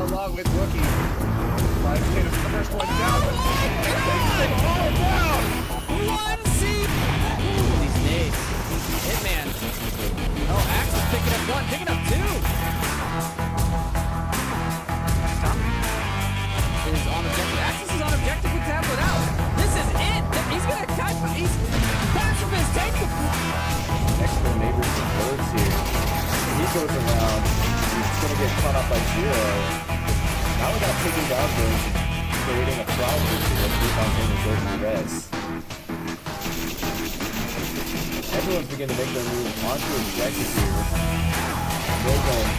along with Rookie. Five Tatum for the first one down, but they all down. One seed. Ooh, these days. Hitman. Oh, Axe is picking up one, picking up two. Is on objective. Axis is on objective with Tablet out. This is it. He's gonna type. He's pacifist. Take the. Next to the neighbors and birds here. He goes around. He's gonna get caught up by Zero. Now without taking down birds, creating a problem here. Keep on getting to go to the rest. Everyone's beginning to make their move onto objective here. Logan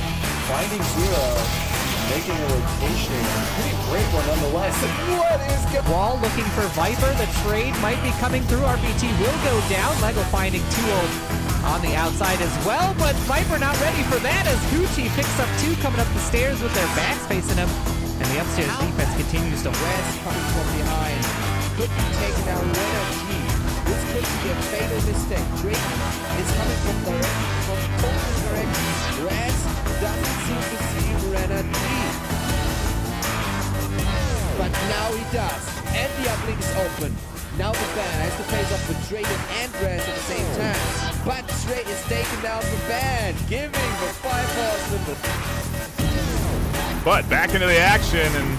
finding Zero. Making a rotation. Pretty great one nonetheless. What is going on? Wall looking for Viper. The trade might be coming through. RBT will go down. Lego finding Tool on the outside as well, but Viper not ready for that as Gucci picks up two coming up the stairs with their backs facing him. And the upstairs defense continues to Rest coming from behind. Could be taken out Renner G. This could be a fatal mistake. Drake is coming from total direction. Rest doesn't seem to see Renner G. But now he does. And the uplink is open. Now the ban has to face off with Drayden and Rest at the same time. But Stray is taking down the ban, giving the 5 horsemen the. But back into the action, and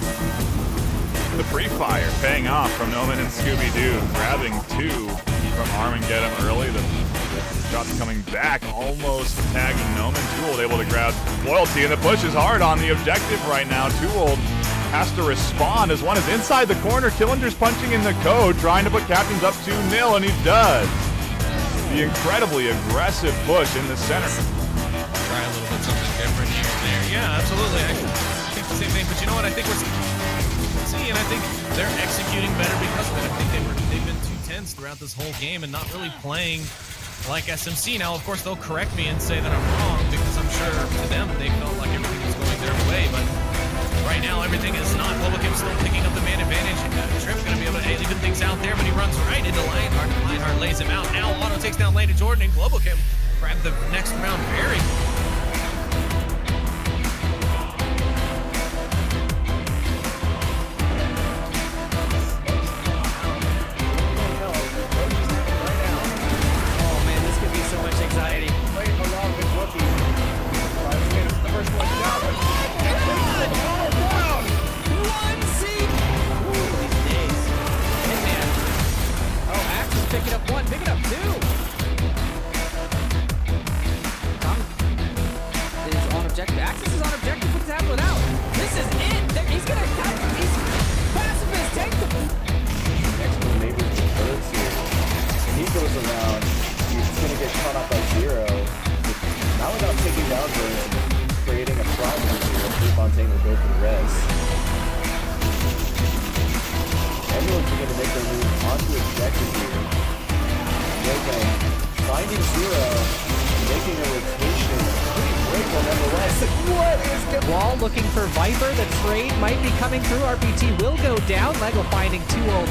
the pre-fire paying off from Noman and Scooby-Doo, grabbing two from Armageddon early. The shots coming back, almost tagging Noman. Toold able to grab Loyalty, and the push is hard on the objective right now. Toold has to respond as one is inside the corner. Killinger's punching in the code, trying to put Captains up 2-0, and he does. The incredibly aggressive push in the center. Try a little bit something different here and there. Yeah, absolutely. I think the same thing, but you know what? I think we're seeing, and I think they're executing better because of it. I think they've been too tense throughout this whole game and not really playing like SMC. Now, of course, they'll correct me and say that I'm wrong because I'm sure to them they felt like everything was going their way, but right now everything is not. Globochem still picking up the man advantage. Trip going to be able to even things out there, but he runs right into Lionheart. Lionheart lays him out. Now Auto takes down Lane to Jordan, and Globochem grab the next round very. Oh man, this could be so much anxiety. Right along with Rookie. Five Tatum for the first one down, but they all down. One seed. Ooh, these days. Hitman. Oh, Axe is picking up one, picking up two. Is on objective. Axis is on objective with Tablet out. This is it. He's gonna type. He's pacifist. Take the. Next to the neighbors and birds here. He goes around. He's gonna get caught up by Zero. Now without taking down birds, creating a problem here. Keep on taking the go for the rest. Everyone's beginning to make their move onto objective here. Logan finding Zero, making a rotation. Pretty great one nonetheless. What is going on? Wall looking for Viper. The trade might be coming through. RBT will go down. Lego finding Tool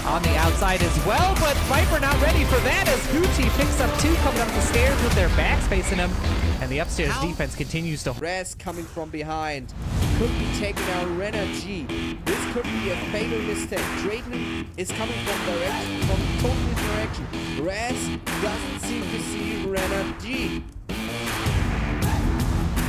on the outside as well, but Viper not ready for that as Gucci picks up two coming up the stairs with their backs facing him. And the upstairs defense continues to. Rest coming from behind. Could be taken out Renner G. This could be a fatal mistake. Drayden is coming from total direction. Rest doesn't seem to see Renner G.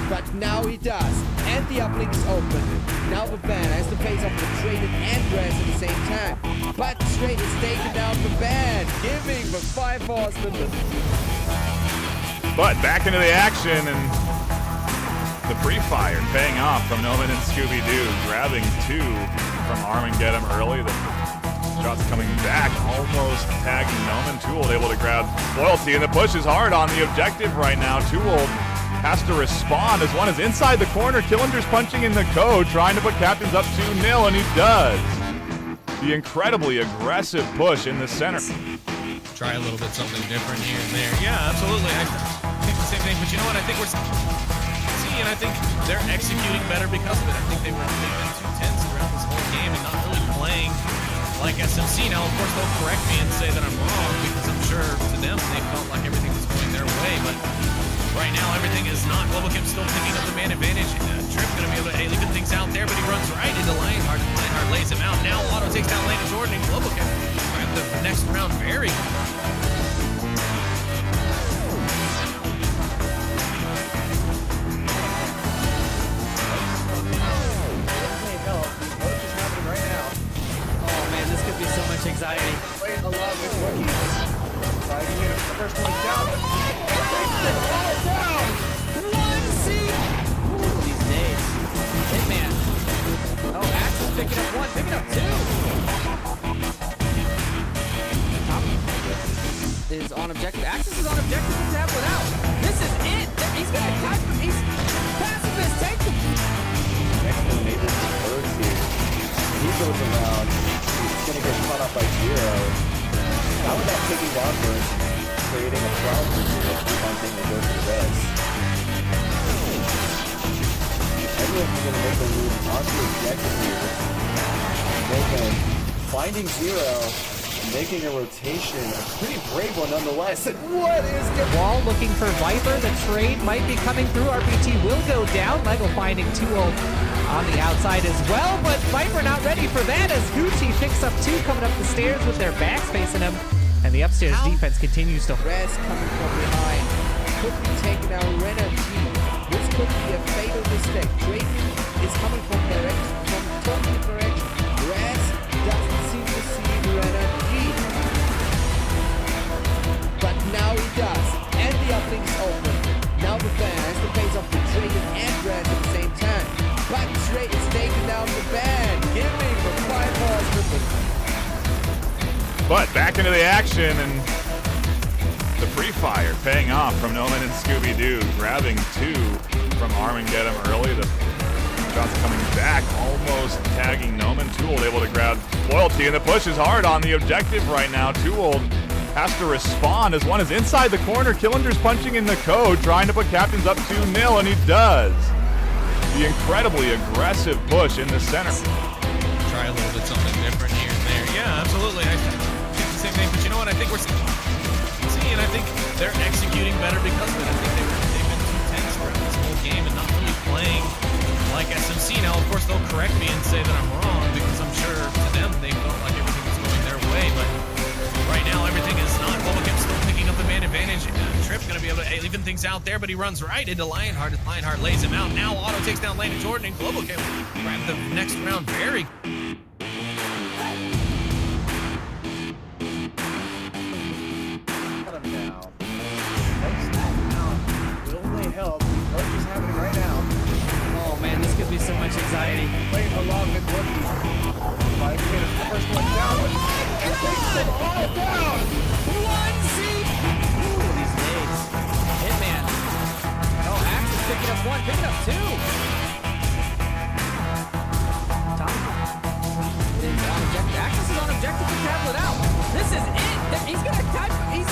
But now he does. And the uplink is open. Now the ban has to face off with Drayden and Rest at the same time. But Stray is taking down the ban, giving the 5 horsemen the. But back into the action, and the pre-fire paying off from Noman and Scooby-Doo, grabbing two from Armageddon early. The shots coming back, almost tagging Noman. Toold able to grab Loyalty, and the push is hard on the objective right now. Toold has to respond as one is inside the corner. Killinger's punching in the code, trying to put Captains up 2-0, and he does. The incredibly aggressive push in the center. Try a little bit something different here and there. Yeah, absolutely. I think the same thing, but you know what? I think we're seeing, and I think they're executing better because of it. I think they've been too tense throughout this whole game and not really playing like SMC. Now, Now, of course, they'll correct me and say that I'm wrong because I'm sure to them they felt like everything was going their way. But right now, everything is not. Global Kim still picking up the man advantage. Trip going to be able to leaving things out there, but he runs right into Lionheart. Lionheart lays him out. Now Auto takes down Lane and Jordan, and Global Kim grab the next round very. Oh man, this could be so much anxiety. Playing a lot with rookies. Trying to get him the first one down. All down. One seed. These days. Hitman. Oh, Axe is picking up one, picking up two. Is on objective. Axis is on objective with tablet out. This is it. He's gonna type him. He's pacifist. Take him. Next door neighbors and birds here. He goes around. He's going to get caught up by Zero. Not without taking down Burns and creating a problem for Zero. Keep on thing that goes to the rest. Everyone's going to make a move onto objective here. Making, finding Zero, making a rotation. A pretty brave one nonetheless. And what is good? Wall looking for Viper. The trade might be coming through. RPT will go down. Lego finding 2-0 on the outside as well, but Viper not ready for that as Gucci picks up two coming up the stairs with their backs facing him, and the upstairs defense continues to. Res coming from behind. Could be taking out Renner G. This could be a fatal mistake. Drayton is coming from totally direction. Res doesn't seem to see Renner G. But now he does. And the uplink is open. Now the ban has to face off the Drayton and Res at the same time. But Drake is taking down the ban. Giving the 5 balls with the. But back into the action, and the pre-fire paying off from Noman and Scooby-Doo, grabbing two from Armageddon early. The shots coming back, almost tagging Noman. Too Old able to grab Loyalty, and the push is hard on the objective right now. Too Old has to respond as one is inside the corner. Killinger's punching in the code, trying to put Captains up 2-0, and he does. The incredibly aggressive push in the center. Try a little bit something different here and there. Yeah, absolutely. I think the same thing, but you know what? I think we're seeing, I think they're executing better because of it. I think they've been too tense throughout this whole game and not really playing like SMC. Now, of course, they'll correct me and say that I'm wrong because I'm sure to them they felt like everything was going their way, but right now everything is not. Global Kim still picking up the man advantage. Trip going to be able to leaving things out there, but he runs right into Lionheart. Lionheart lays him out. Now Auto takes down Lane and Jordan, and Global Kim grab the next round very. Got him now. Next round will only help. What is happening right now? Oh man, this could be so much anxiety. Playing along with rookies. Trying to get him the first one down. And takes them all down. One seed. These days. Hitman. Oh, Axe is picking up one, picking up two. Tom is on objective. Axis is on objective with tablet out. This is it. He's gonna type. He's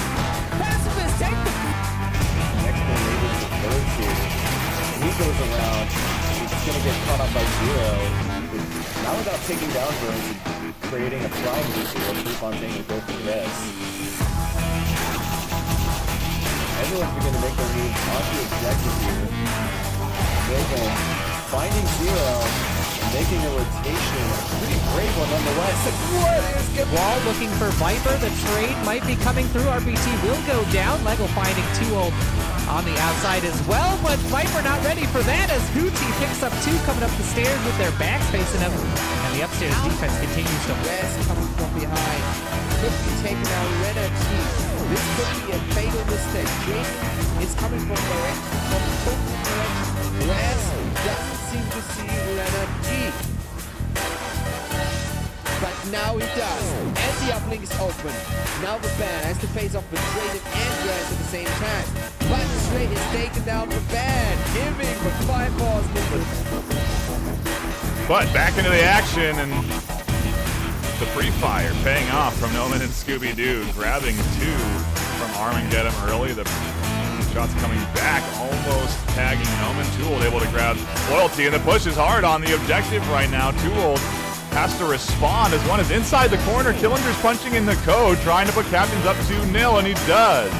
pacifist. Take the. Next door neighbors and birds here. He goes around. He's going to get caught up by Zero. Not without taking down Burns and creating a problem for Zero. Keep on thing and go for the rest. Everyone's going to make their move onto objective here. Making, finding Zero, and making a rotation. A pretty brave one nonetheless. And what is good? Wall looking for Viper. The trade might be coming through. RPT will go down. Lego finding 2-0 on the outside as well, but Viper not ready for that as Gucci picks up two coming up the stairs with their backs facing him, and the upstairs defense continues to. Res coming from behind. Could be taking out Renner G. This could be a fatal mistake. Drayton is coming from totally direction. Res doesn't seem to see Renner G. But now he does. And the uplink is open. Now the ban has to face off with Drayton and Res at the same time. But Strait is taking down the ban. Giving the 5 balls with the. But back into the action, and the pre-fire paying off from Noman and Scooby-Doo, grabbing two from Armageddon early. The shots coming back, almost tagging Noman. Too Old able to grab Loyalty, and the push is hard on the objective right now. Too Old has to respond as one is inside the corner. Killinger's punching in the code, trying to put Captains up 2-0, and he does.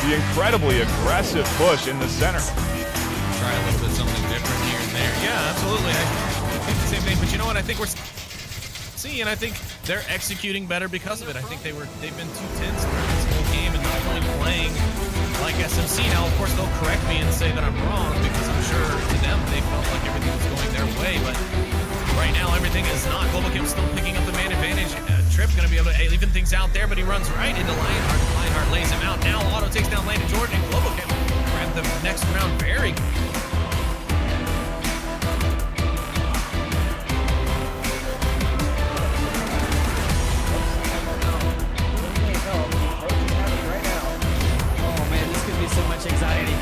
The incredibly aggressive push in the center. Try a little bit something different here and there. Yeah, absolutely. I think the same thing, but you know what? I think we're seeing, I think they're executing better because of it. I think they've been too tense throughout this whole game and not really playing like SMC. Now, of course, they'll correct me and say that I'm wrong because I'm sure to them they felt like everything was going their way, but right now everything is not. Globalcam still picking up the man advantage. Trip going to be able to even things out there, but he runs right into Lionheart. Lionheart lays him out. Now Auto takes down Landon Jordan, and Globalcam grab the next round very so much anxiety.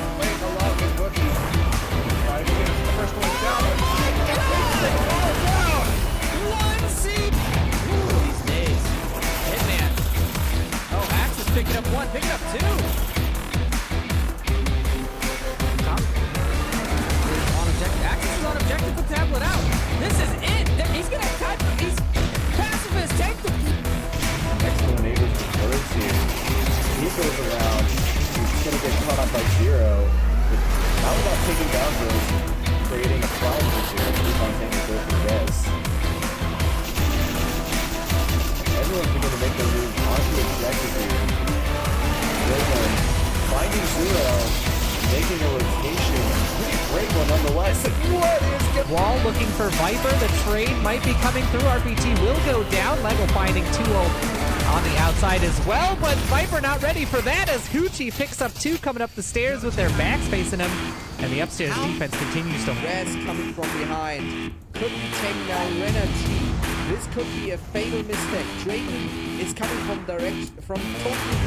One seat. These days. Hitman. Oh, Axe is picking up one, picking up two. On objective. Axe is on objective to tablet out. This is it. He's gonna cut. He's pacifist. Take the. Next door neighbors with birds here. He goes around. He's going to get caught up by Zero. But now without taking down those, creating a problem for Zero. Recon can't go for this. Everyone's going to make their move onto the objective here. Wilson finding Zero, making a rotation. Pretty great one nonetheless. What is going Wall looking for Viper. The trade might be coming through. RPT will go down. Lego finding 2-0 on the outside as well, but Viper not ready for that as Hoochie picks up two coming up the stairs with their backs facing him, and the upstairs defense continues to. Res coming from behind. Could be taking down Renner G. This could be a fatal mistake. Drayden is coming from total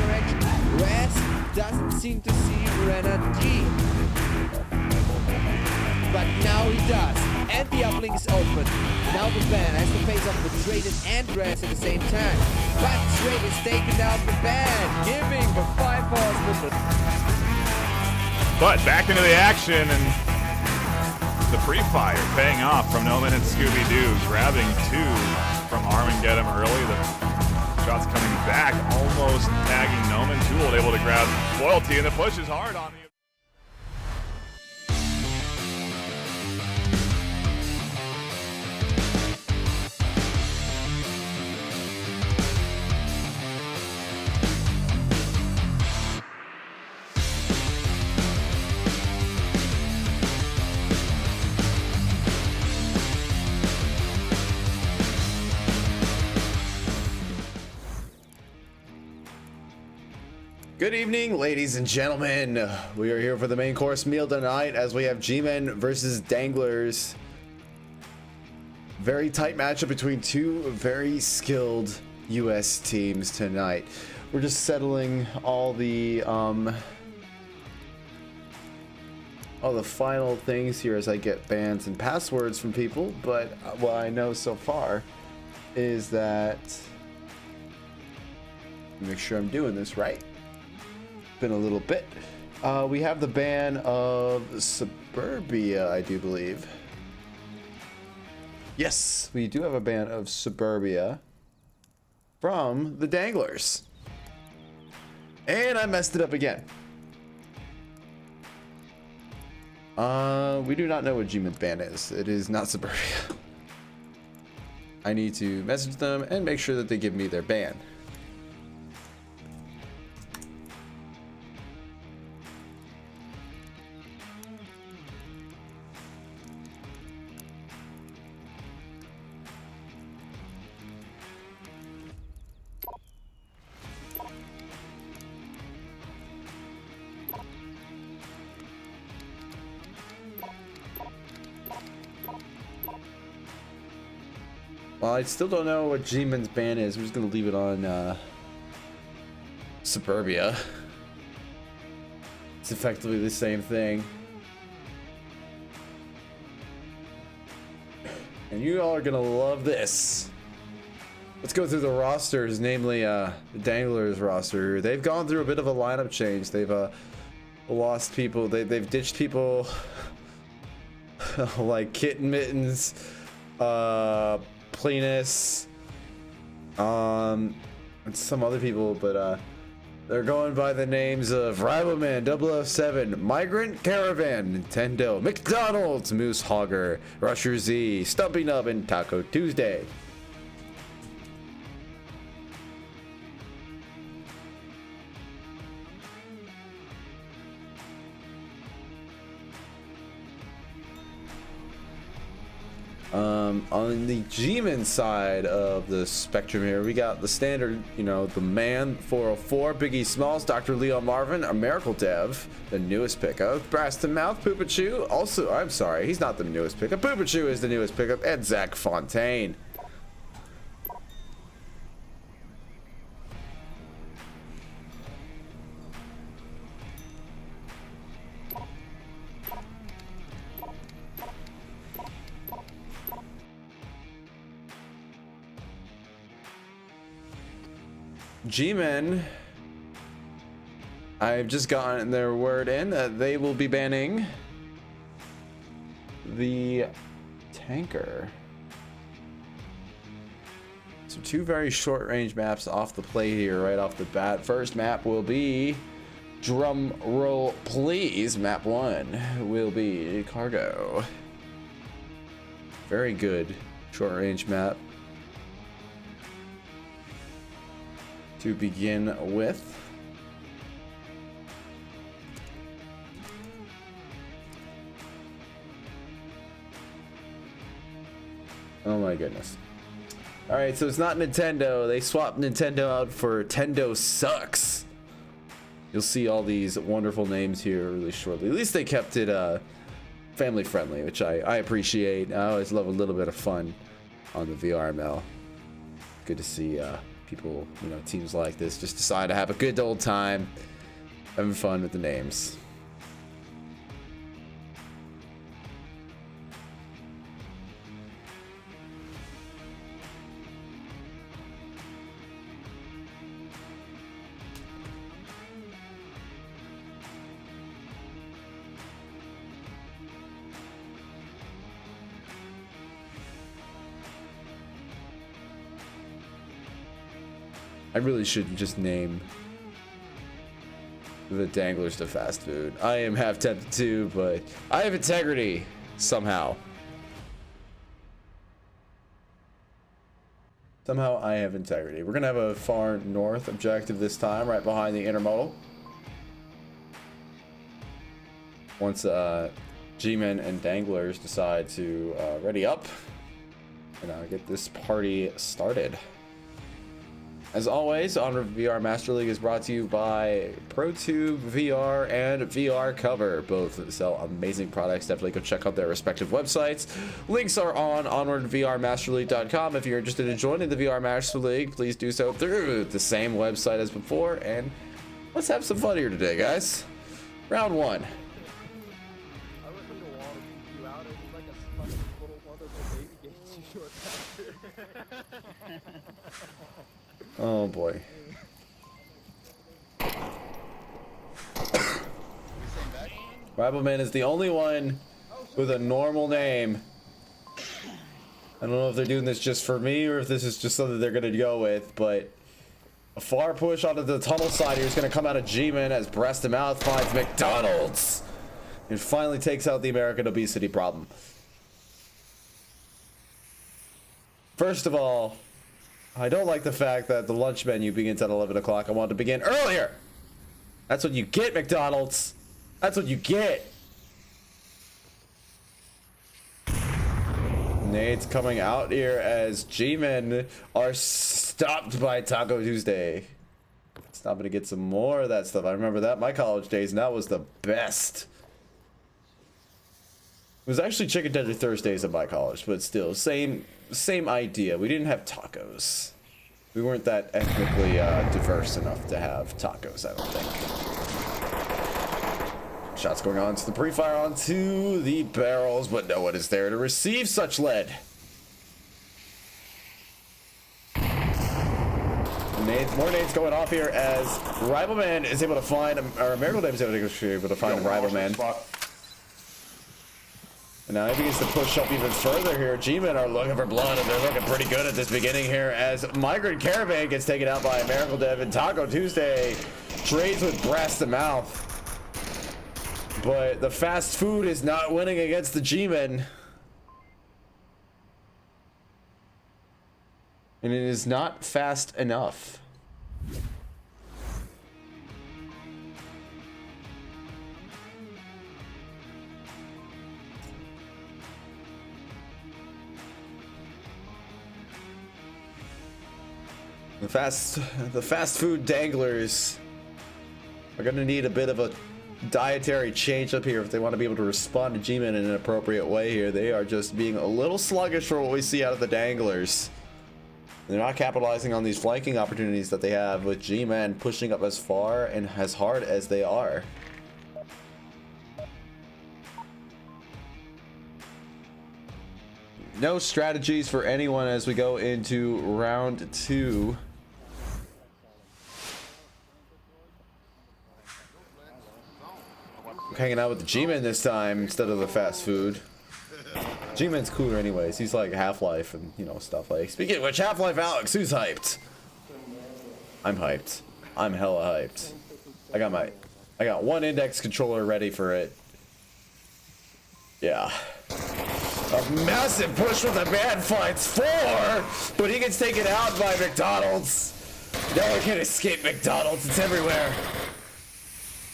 direction. Res doesn't seem to see Renner G. But now he does. And the uplink is open. Now the ban has to face off with Drayden and Res at the same time. But Drayden is taking down the ban, giving the 5 balls with it. But back into the action, and the pre-fire paying off from Noman and Scooby-Doo, grabbing two from Armageddon early. The shots coming back, almost tagging Noman. Tool able to grab Loyalty, and the push is hard on the. Good evening, ladies and gentlemen. We are here for the main course meal tonight as we have G-Men versus Danglers. Very tight matchup between two very skilled US teams tonight. We're just settling all the final things here as I get bans and passwords from people, but what I know so far is that, make sure I'm doing this right. Been a little bit. We have the ban of Suburbia, I do believe. Yes, we do have a ban of Suburbia from the Danglers. And I messed it up again. We do not know what G-Man's ban is. It is not Suburbia. I need to message them and make sure that they give me their ban. Well, I still don't know what G-Man's ban is. I'm just gonna leave it on Suburbia. It's effectively the same thing. And you all are gonna love this. Let's go through the rosters, namely the Danglers roster. They've gone through a bit of a lineup change. They've lost people. They've ditched people like Kitten Mittens, Plenus, and some other people, but they're going by the names of Rivalman, 007, Migrant Caravan, Nintendo, McDonald's, Moose Hogger, Rusher Z, Stumpy Nub, and Taco Tuesday. On the G-Man side of the spectrum here, we got the standard, you know, the Man 404, Biggie Smalls, Dr. Leon Marvin, a Miracle Dev, the newest pickup, Brass to Mouth, Poopachu, also, I'm sorry, he's not the newest pickup, Poopachu is the newest pickup, and Zach Fontaine. G-Men, I've just gotten their word in that they will be banning the tanker. So 2 very short range maps off the plate here right off the bat. First map will be, drum roll please, map 1 will be cargo. Very good short range map to begin with. Oh my goodness. All right, so it's not Nintendo. They swapped Nintendo out for Tendo Sucks. You'll see all these wonderful names here really shortly. At least they kept it family friendly, which I appreciate. I always love a little bit of fun on the VRML. Good to see people, you know, teams like this just decide to have a good old time having fun with the names. I really should just name the Danglers to fast food. I am half tempted to, but I have integrity somehow. Somehow I have integrity. We're gonna have a far north objective this time, right behind the intermodal. Once G-Men and Danglers decide to ready up and get this party started. As always, Onward VR Master League is brought to you by ProTube VR and VR Cover. Both sell amazing products. Definitely go check out their respective websites. Links are on onwardvrmasterleague.com. If you're interested in joining the VR Master League, please do so through the same website as before. And let's have some fun here today, guys. Round 1. Oh boy. Rivalman is the only one with a normal name. I don't know if they're doing this just for me or if this is just something they're gonna go with, but a far push onto the tunnel side here is gonna come out of G-Man as Breast to Mouth finds McDonald's and finally takes out the American obesity problem. First of all, I don't like the fact that the lunch menu begins at 11 o'clock. I want to begin earlier. That's what you get, McDonald's. That's what you get. Nate's coming out here as G-Men are stopped by Taco Tuesday. Stopping to get some more of that stuff. I remember that my college days, and that was the best. It was actually Chicken Tender Thursdays at my college, but still, same idea. We didn't have tacos. We weren't that ethnically diverse enough to have tacos, I don't think. Shots going on to the pre-fire onto the barrels, but no one is there to receive such lead. More nades going off here as Rivalman is able to find, or Miracle Dave is able to find Rivalman. And now he begins to push up even further here. G-Men are looking for blood, and they're looking pretty good at this beginning here as Migrant Caravan gets taken out by Miracle Dev, and Taco Tuesday trades with Brass to Mouth. But the fast food is not winning against the G-Men. And it is not fast enough. The fast food danglers are going to need a bit of a dietary change up here if they want to be able to respond to G-Men in an appropriate way here. They are just being a little sluggish for what we see out of the danglers. They're not capitalizing on these flanking opportunities that they have with G-Men pushing up as far and as hard as they are. No strategies for anyone as we go into round 2. Hanging out with the G-Man this time instead of the fast food. G-Man's cooler anyways. He's like Half-Life and, you know, stuff like. Speaking of which, Half-Life Alex, who's hyped? I'm hyped. I'm hella hyped. I got one index controller ready for it. Yeah. A massive push with the man fights 4, but he gets taken out by McDonald's. No one can escape McDonald's. It's everywhere.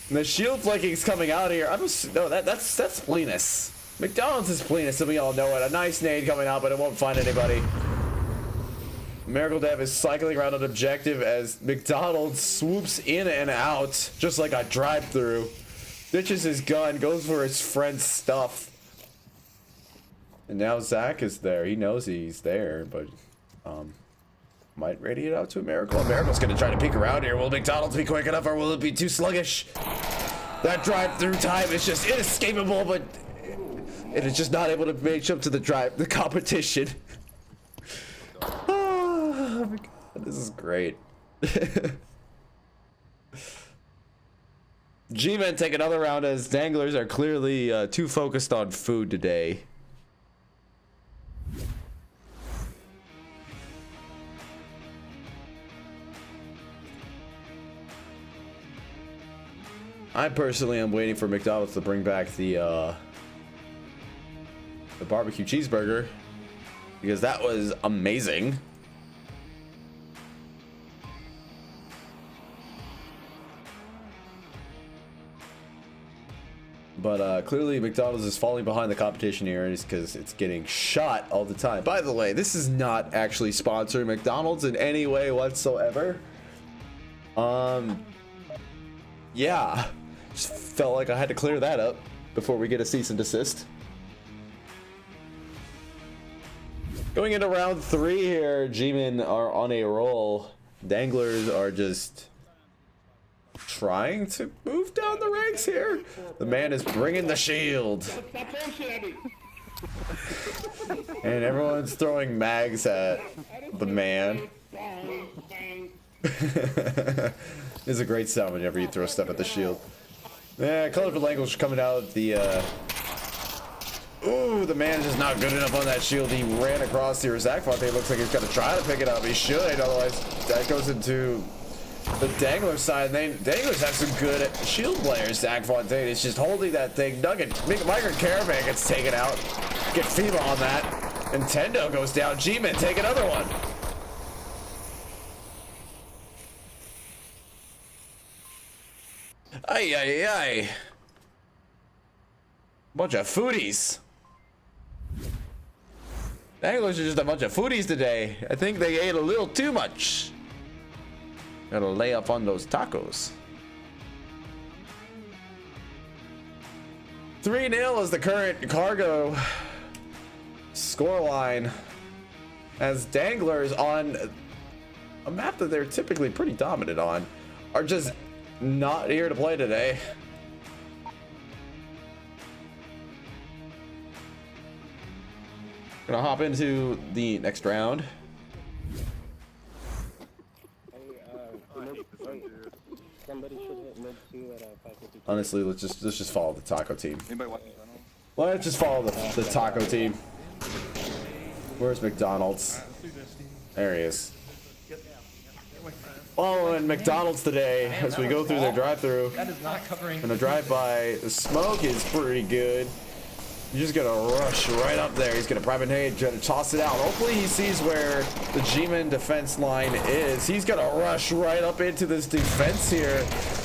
And the shield flanking's coming out here. That's Plenus. McDonald's is Plenus, and we all know it. A nice nade coming out, but it won't find anybody. Miracle Dev is cycling around an objective as McDonald's swoops in and out, just like a drive-through. Ditches his gun, goes for his friend's stuff. And now Zach is there. He knows he's there, but might radiate out to a Miracle. Miracle's gonna try to peek around here. Will McDonald's be quick enough, or will it be too sluggish? That drive-through time is just inescapable, but it is just not able to match up to the competition. Oh my god, this is great. G-Men take another round as Danglers are clearly too focused on food today. I personally am waiting for McDonald's to bring back the barbecue cheeseburger, because that was amazing. But clearly McDonald's is falling behind the competition here because it's getting shot all the time. By the way, this is not actually sponsoring McDonald's in any way whatsoever. Yeah, just felt like I had to clear that up before we get a cease and desist. Going into round 3 here, G-Men are on a roll. Danglers are just trying to move down the ranks here. The man is bringing the shield. And everyone's throwing mags at the man. It's a great sound whenever you throw stuff at the shield. Yeah, colorful language coming out of the ooh, the man is just not good enough on that shield. He ran across here. Zach Fontaine looks like he's gonna try to pick it up. He should, otherwise that goes into the Dangler side. Danglers have some good shield players. Zach Fontaine is just holding that thing. Migrant Caravan gets taken out. Get FEMA on that. Nintendo goes down. G-Men take another one. Ay, ay, ay. Bunch of foodies. Danglers are just a bunch of foodies today. I think they ate a little too much. Gotta lay up on those tacos. 3-0 is the current cargo scoreline, as Danglers on a map that they're typically pretty dominant on are just not here to play today. Gonna hop into the next round. Honestly, let's just follow the taco team. Let's just follow the taco team. Where's McDonald's? There he is. Following McDonald's today as we go through their drive-thru. That is not covering. And a drive-by. The smoke is pretty good. He's just gonna rush right up there. He's gonna private nade, try to toss it out. Hopefully he sees where the G-Man defense line is. He's gonna rush right up into this defense here.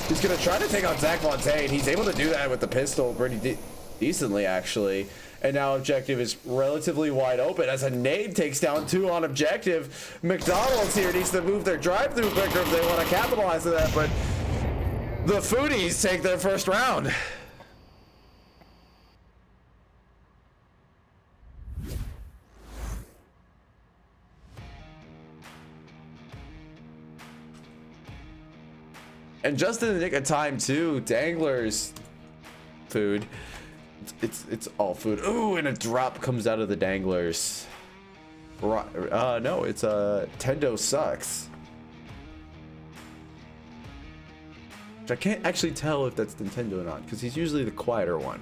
He's gonna try to take out Zach Fontaine. He's able to do that with the pistol pretty decently, actually. And now objective is relatively wide open as a nade takes down 2 on objective. McDonald's here needs to move their drive-through quicker if they want to capitalize on that, but the Foodies take their first round. And just in the nick of time too, Danglers food. It's all food. Ooh, and a drop comes out of the Danglers. No, it's Tendo sucks. Which I can't actually tell if that's Nintendo or not, because he's usually the quieter one.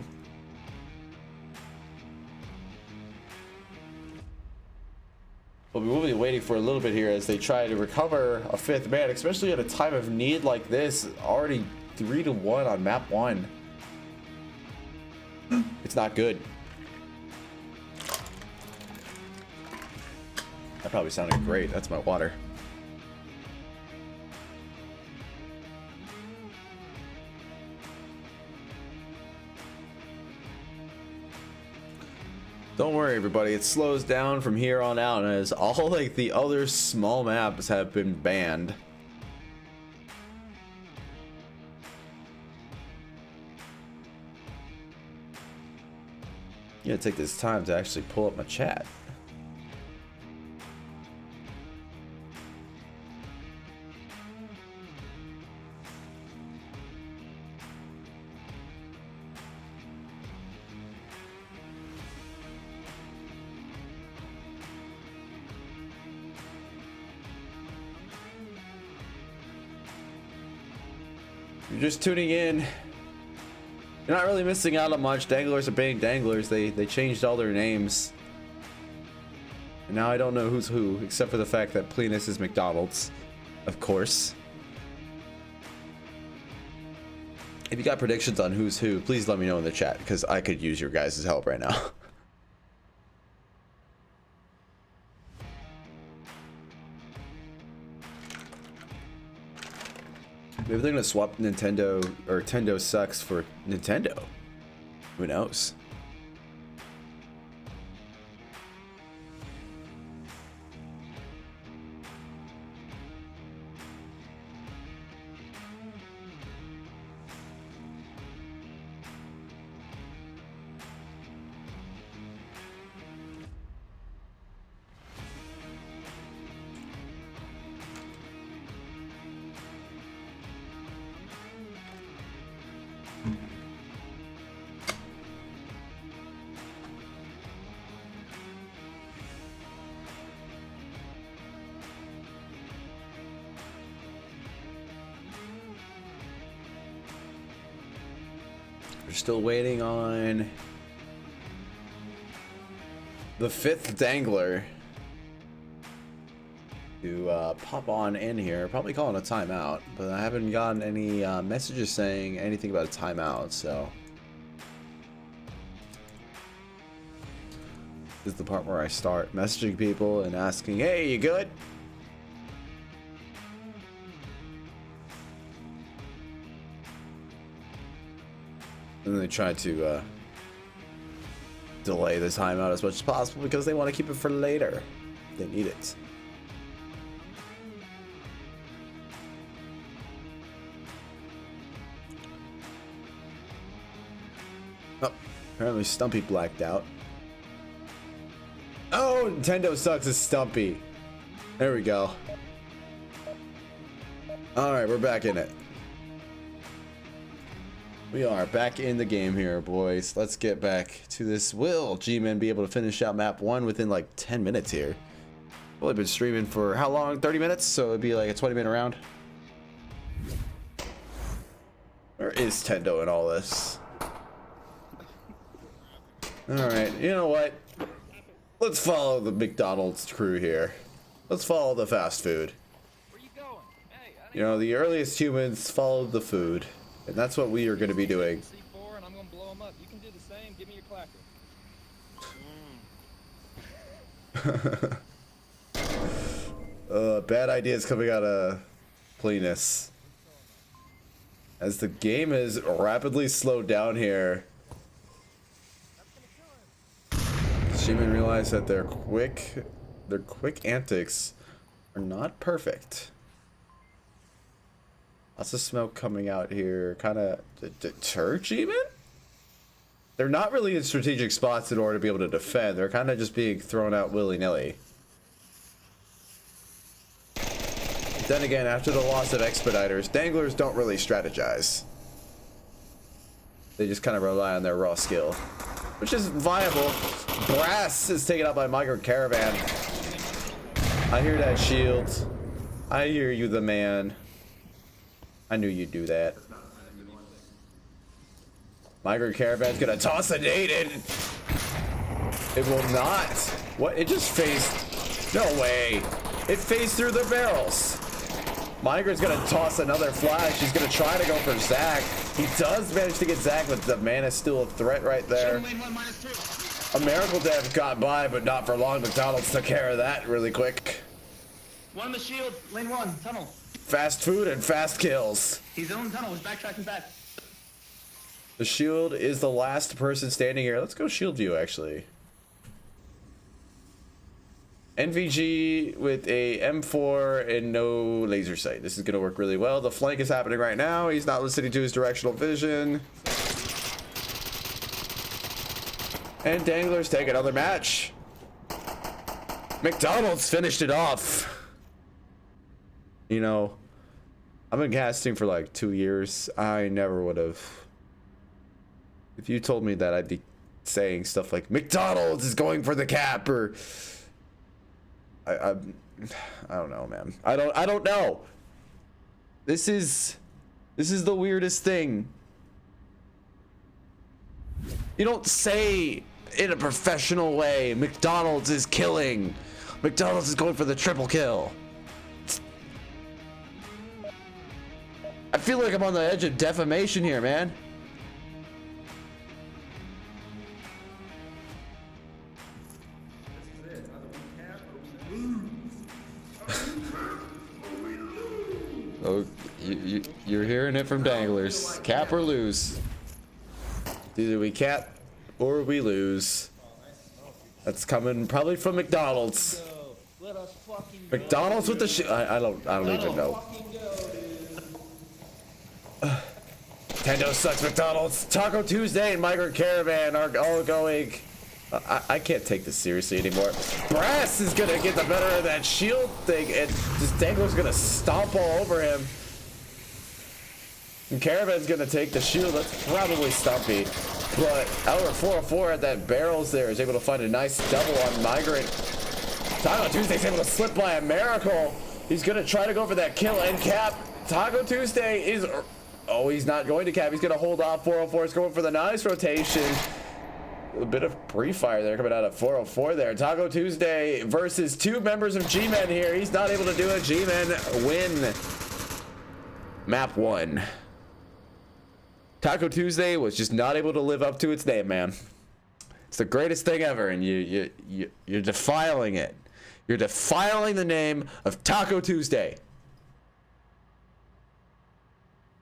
But we will be waiting for a little bit here as they try to recover a 5th man, especially at a time of need like this. Already 3-1 on map 1. It's not good. That probably sounded great. That's my water. Don't worry, everybody. It slows down from here on out as all like the other small maps have been banned. I'm gonna take this time to actually pull up my chat. You're just tuning in. You're not really missing out on much. Danglers are being Danglers. They changed all their names. And now I don't know who's who, except for the fact that Plenus is McDonald's, of course. If you got predictions on who's who, please let me know in the chat, because I could use your guys' help right now. Maybe they're gonna swap Nintendo or Tendo sucks for Nintendo. Who knows? We're still waiting on the 5th Dangler to pop on in here. Probably calling a timeout, but I haven't gotten any messages saying anything about a timeout, so this is the part where I start messaging people and asking, hey, you good? And they try to delay the timeout as much as possible because they want to keep it for later. They need it. Oh, apparently Stumpy blacked out. Oh, Nintendo sucks is Stumpy. There we go. Alright, we're back in it. We are back in the game here, boys. Let's get back to this. Will G-Man be able to finish out map 1 within like 10 minutes here? Well, I've been streaming for how long? 30 minutes? So it'd be like a 20-minute round. Where is Tendo in all this? Alright, you know what? Let's follow the McDonald's crew here. Let's follow the fast food. Where you going? Hey, I You know, the earliest humans followed the food. And that's what we are going to be doing. C4 and I'm gonna blow them up. You can do the same. Give me your clacker. Bad ideas coming out of Plenus. As the game is rapidly slowed down here, Sheeman realized that their quick antics are not perfect. Lots of smoke coming out here. Kind of church even? They're not really in strategic spots in order to be able to defend. They're kind of just being thrown out willy-nilly. Then again, after the loss of Expediters, Danglers don't really strategize. They just kind of rely on their raw skill, which is viable. Brass is taken out by Migrant Caravan. I hear that, Shield. I hear you, the man. I knew you'd do that. Migrant Caravan's gonna toss a nade in. It will not. What? It just phased. No way. It phased through the barrels. Migrant's gonna toss another flash. He's gonna try to go for Zach. He does manage to get Zach, but the man is still a threat right there. A Miracle Dev got by, but not for long. McDonald's took care of that really quick. One in the shield, lane one, tunnel. Fast food and fast kills. He's in the tunnel, he's backtracking back. The shield is the last person standing here. Let's go shield view, actually. NVG with a M4 and no laser sight. This is going to work really well. The flank is happening right now. He's not listening to his directional vision. And Danglers take another match. McDonald's finished it off. You know, I've been casting for like 2 years. I never would have. If you told me that, I'd be saying stuff like McDonald's is going for the cap, or I don't know, man. I don't know. This is the weirdest thing. You don't say in a professional way, McDonald's is killing. McDonald's is going for the triple kill. I feel like I'm on the edge of defamation here, man. Oh, you're hearing it from Danglers. Cap or lose. Either we cap or we lose. That's coming probably from McDonald's. McDonald's with the I don't even know. Nintendo sucks. McDonald's. Taco Tuesday and Migrant Caravan are all going. I can't take this seriously anymore. Brass is gonna get the better of that shield thing, and just Dangler's gonna stomp all over him. And Caravan's gonna take the shield. That's probably stumpy. But Albert 404 at that barrels there is able to find a nice double on Migrant. Taco Tuesday's able to slip by a miracle. He's gonna try to go for that kill and cap. Taco Tuesday is. Oh, he's not going to cap. He's gonna hold off. 404 is going for the nice rotation. A bit of pre-fire there coming out of 404 there. Taco Tuesday versus two members of G-Men here. He's not able to do it. G-Men win map 1. Taco Tuesday was just not able to live up to its name, man. It's the greatest thing ever, and you're defiling it. You're defiling the name of Taco Tuesday.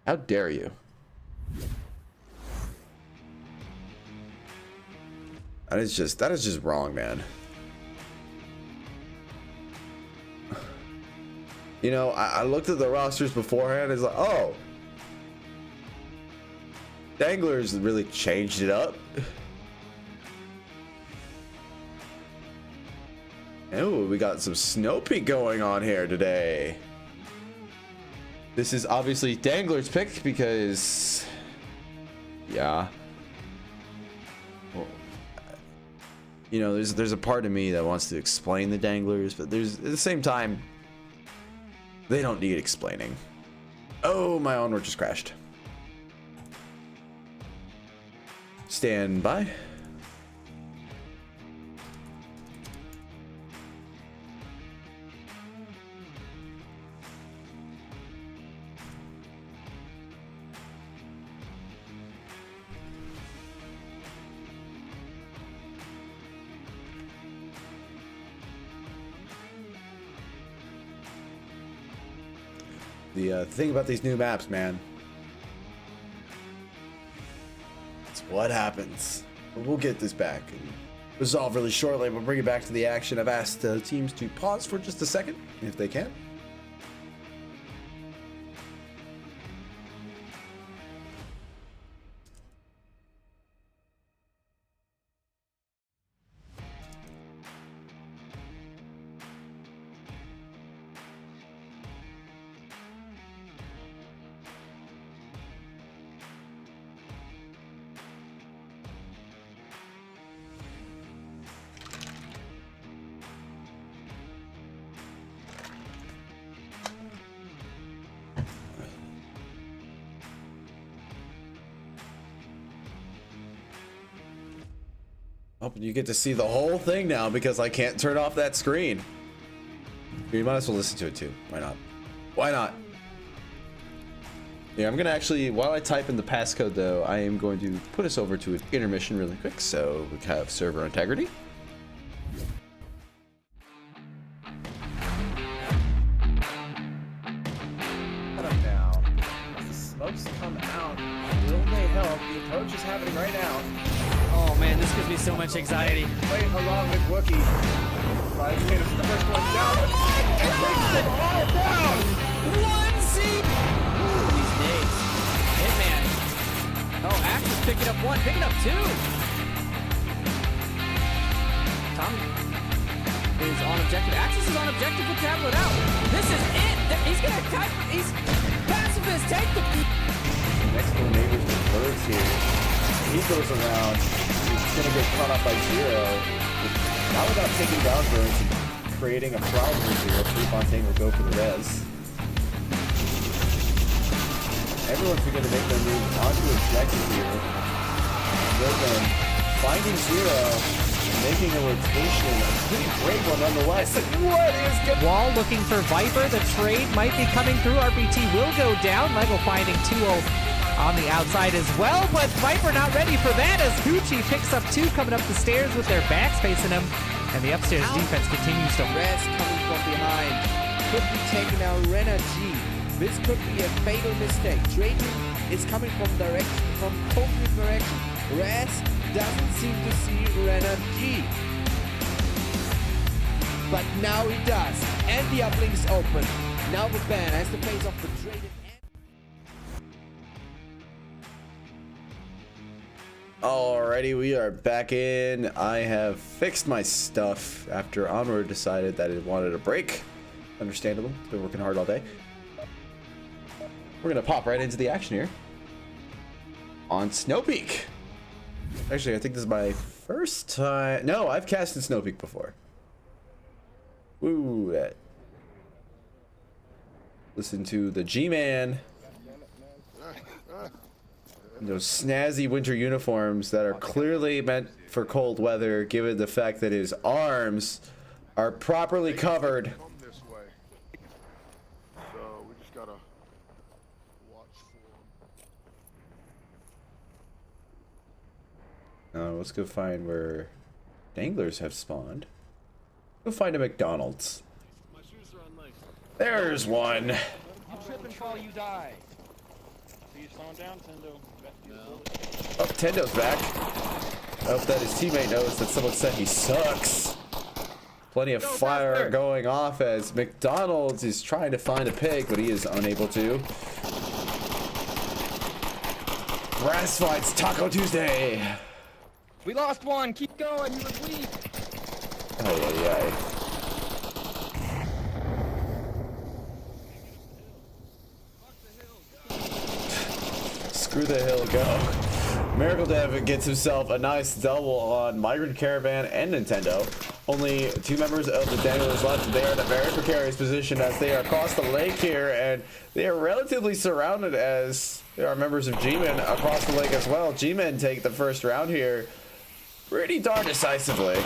How dare you? That is just wrong, man. You know, I looked at the rosters beforehand. It's like, oh, Danglers really changed it up. Oh, we got some Snowpeak going on here today. This is obviously Dangler's pick because, yeah. Well, you know, there's a part of me that wants to explain the Danglers, but there's at the same time, they don't need explaining. Oh, my Onward just crashed. Stand by. The thing about these new maps, man. It's what happens. But we'll get this back and resolve really shortly. We'll bring it back to the action. I've asked teams to pause for just a second, if they can. Oh, you get to see the whole thing now because I can't turn off that screen. You might as well listen to it too. Why not? Why not? Yeah, I'm gonna actually, while I type in the passcode though, I am going to put us over to an intermission really quick so we can have server integrity. Shut up now. As the smokes come out, will they help? The approach is happening right now. Oh man, this gives me so much anxiety. Playing along with Wookie. Five minutes, the first one down. And takes them all down. One seat. Ooh, these days. Hitman. Oh, Axe is picking up one, picking up two. Tom is on objective. Axis is on objective with tablet out. This is it. He's gonna type. He's pacifist. Take the. Next door neighbors with birds here. He goes around. He's gonna get caught up by Zero. Not without taking down birds and creating a problem for Zero. Prefontaine will go for the res. Everyone's beginning to make their move onto objective here. Rogan finding Zero, making a rotation. A pretty great one nonetheless. What is good? Wall looking for Viper. The trade might be coming through. RBT will go down. Lego finding 2-0 on the outside as well, but Viper not ready for that as Gucci picks up two coming up the stairs with their backs facing him, and the upstairs defense continues to. Res coming from behind. Could be taking out Renner G. This could be a fatal mistake. Drayton is coming from totally direction. Res doesn't seem to see Renner G. But now he does. And the uplink is open. Now the ban has to face off the Drayton. Alrighty, we are back in. I have fixed my stuff after Onward decided that it wanted a break. Understandable. It's been working hard all day. We're gonna pop right into the action here on Snow Peak. Actually, I think this is my first time. No, I've cast in Snow Peak before. Woo! Listen to the G-Man. Those snazzy winter uniforms that are clearly meant for cold weather, given the fact that his arms are properly covered. Come this way. So we just gotta watch for him. Let's go find where Danglers have spawned. Go find a McDonald's. My shoes are unlaced. There's one. You trip and fall, you die. So you slowing down, Tendo? Oh, Tendo's back. I hope that his teammate knows that someone said he sucks. Plenty of fire going off as McDonald's is trying to find a pig, but he is unable to. Brass fights Taco Tuesday. We lost one. Keep going. You look weak. Ay. Screw the hill, go. Miracle Dev gets himself a nice double on Migrant Caravan and Nintendo. Only two members of the Danglers left. They are in a very precarious position as they are across the lake here, and they are relatively surrounded as there are members of G-Men across the lake as well. G-Men take the first round here pretty darn decisively.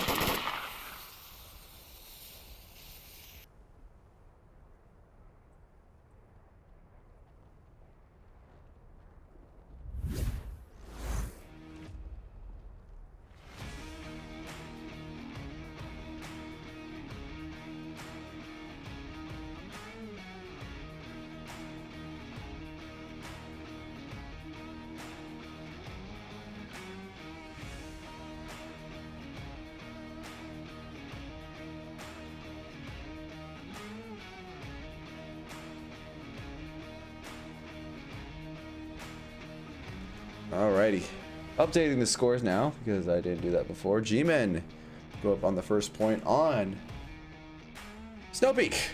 Alrighty. Updating the scores now because I didn't do that before. G-Men go up on the first point on Snow Peak.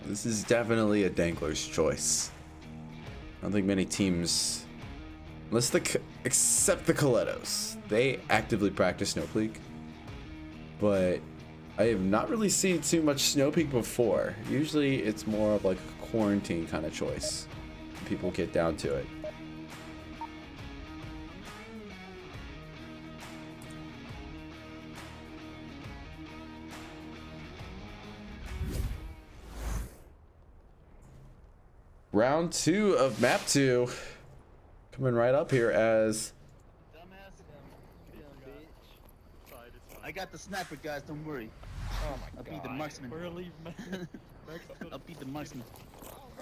This is definitely a Danglers choice. I don't think many teams, except the Colettos, they actively practice Snow Peak. But I have not really seen too much Snow Peak before. Usually it's more of like a quarantine kind of choice. People get down to it. Round 2 of map 2 coming right up here as I got the sniper, guys. Don't worry. Oh my I'll god. be the marksman. We're leaving. I'll be the marksman.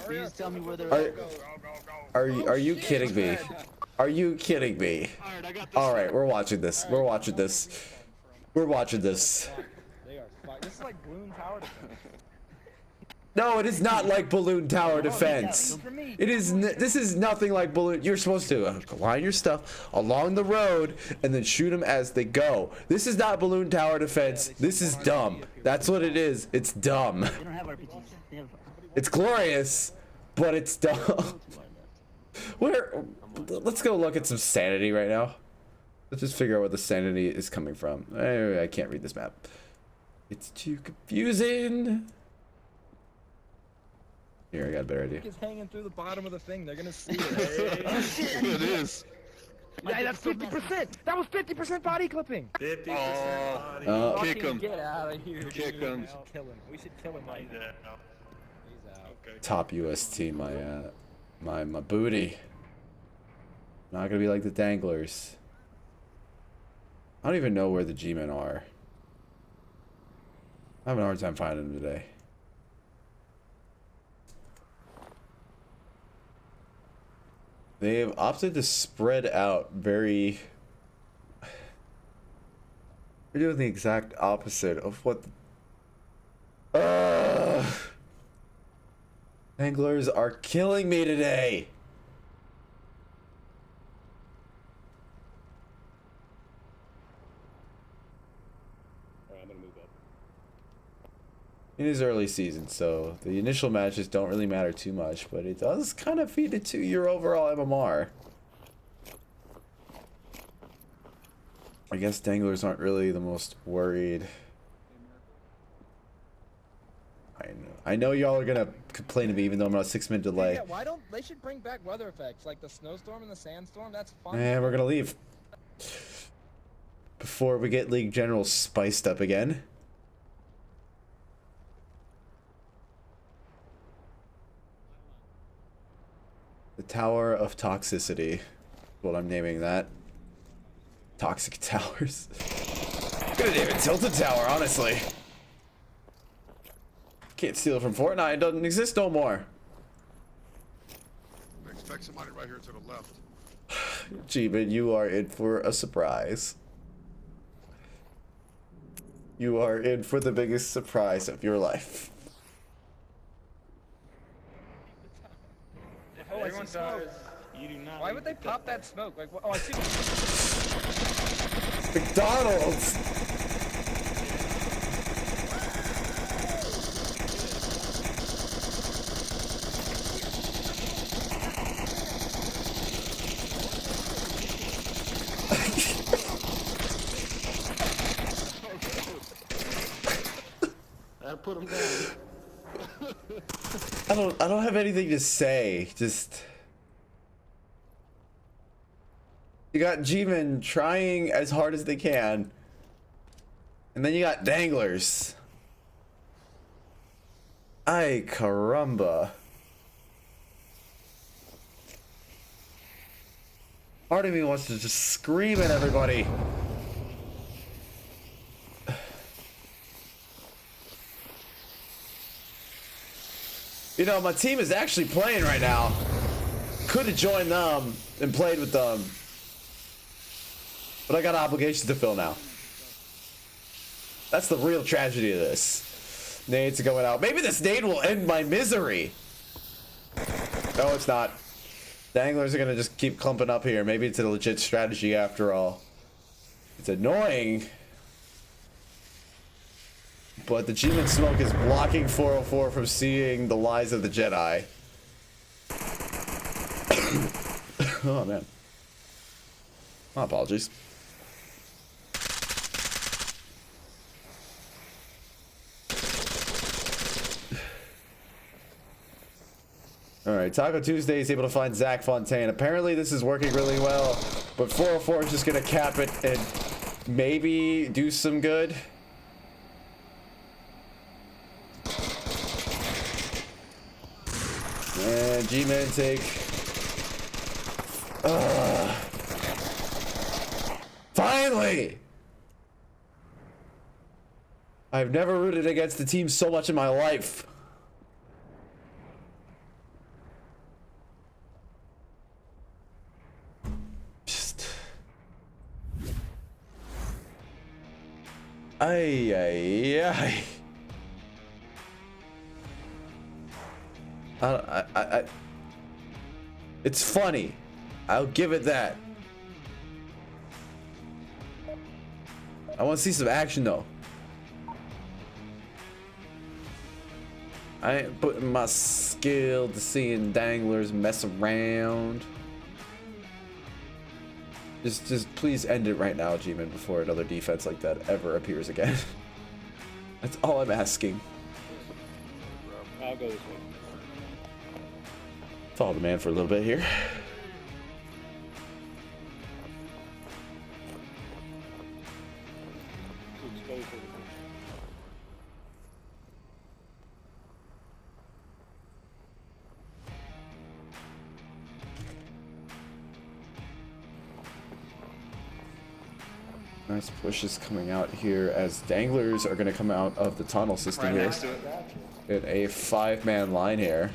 Please tell me where they're Are, at. are you kidding me? Are you kidding me? Alright, I got this. Alright, we're watching this. We're watching this. We're watching this. They are fucked. This is like Balloon Tower Defense. No, it is not like Balloon Tower Defense. It is. This is nothing like Balloon. You're supposed to line your stuff along the road and then shoot them as they go. This is not Balloon Tower Defense. This is dumb. That's what it is. It's dumb. They don't have RPGs. They have... It's glorious, but it's dumb. Where? Let's go look at some sanity right now. Let's just figure out where the sanity is coming from. I can't read this map. It's too confusing. Here, I got a better idea. It's hanging through the bottom of the thing. They're gonna see it. Oh shit! It is. Yeah, that's 50%. That was 50% body clipping. 50% Oh. Kick him. Get out of here. Kick dude. him. We should kill him. We should kill him right now. He's out. Okay. Top UST, my booty. Not gonna be like the Danglers. I don't even know where the G-Men are. I'm having a hard time finding them today. They have opted to spread out very... They're doing the exact opposite of what... Danglers are killing me today! It is early season, so the initial matches don't really matter too much, but it does kind of feed into your overall MMR. I guess Danglers aren't really the most worried. I know y'all are gonna complain to me even though I'm on a 6-minute delay. Yeah, why don't they should bring back weather effects like the snowstorm and the sandstorm? That's fun. And we're gonna leave. Before we get League General spiced up again. The Tower of Toxicity is what I'm naming that. Toxic Towers. Gonna name it Tilted Tower, honestly. Can't steal it from Fortnite, it doesn't exist no more. Expect somebody right here to the left. G-Man, you are in for a surprise. You are in for the biggest surprise of your life. Oh, I see smoke. You do not. Why would they pop that smoke? Like, oh, I see. McDonald's! I put him down. I don't have anything to say. Just you got G-Men trying as hard as they can, and then you got Danglers. Ay caramba. Part of me wants to just scream at everybody. You know, my team is actually playing right now. Could have joined them and played with them. But I got obligations to fill now. That's the real tragedy of this. Nades are going out. Maybe this nade will end my misery. No, it's not. Danglers are gonna just keep clumping up here. Maybe it's a legit strategy after all. It's annoying. But the G-Man smoke is blocking 404 from seeing the lies of the Jedi. Oh, man. My apologies. Alright, Taco Tuesday is able to find Zach Fontaine. Apparently this is working really well, but 404 is just gonna cap it and maybe do some good. And G-Man take... Finally! I've never rooted against the team so much in my life. Just... Ay, ay, ay. It's funny. I'll give it that. I want to see some action though. I ain't putting my skill to seeing Danglers mess around. Just please end it right now, G-Man, before another defense like that ever appears again. That's all I'm asking. I'll go this way. Follow the man for a little bit here. Nice pushes coming out here as Danglers are going to come out of the tunnel system here in a 5-man line here.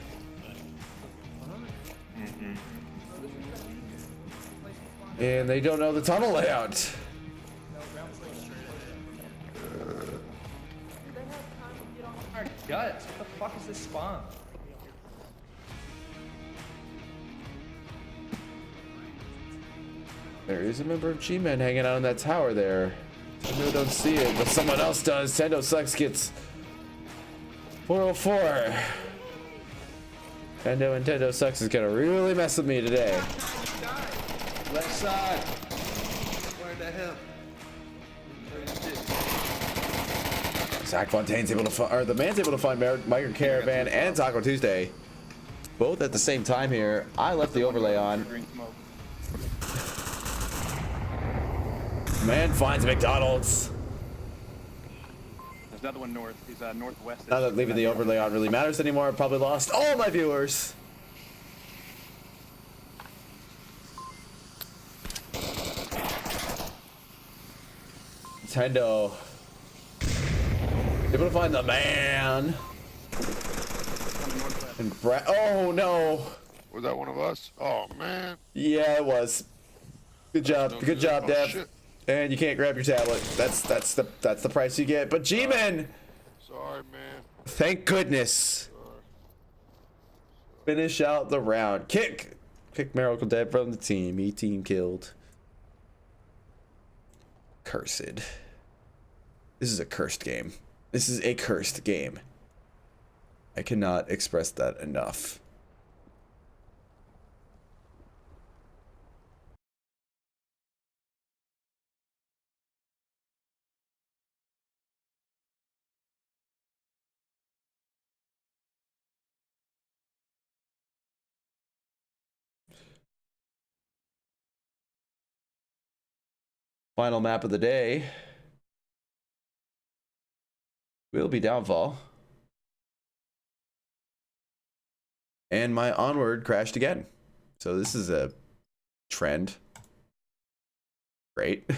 And they don't know the tunnel layout. Our guts. What the fuck is this spawn? There is a member of G-Men hanging out in that tower there. Tendo don't see it, but someone else does. Tendo Sucks gets 404. Tendo and Tendo Sucks is gonna really mess with me today. Left side. Where the hell? Zach Fontaine's able to find, or the man's able to find Micro Caravan and Taco Tuesday, both at the same time here. I left the overlay on. Man finds McDonald's. There's another one north. He's northwest. Not that leaving the overlay on really matters anymore. I probably lost all my viewers. Nintendo able to find the man. And oh no. Was that one of us? Oh man. Yeah, it was. Good job. Good job, Dev. Shit. And you can't grab your tablet. That's the price you get. But G-Men, Sorry, man. thank goodness. Finish out the round. Kick Miracle Dead from the team. E-team killed. Cursed. This is a cursed game. This is a cursed game. I cannot express that enough. Final map of the day will be Downfall. And my Onward crashed again. So this is a trend. Great.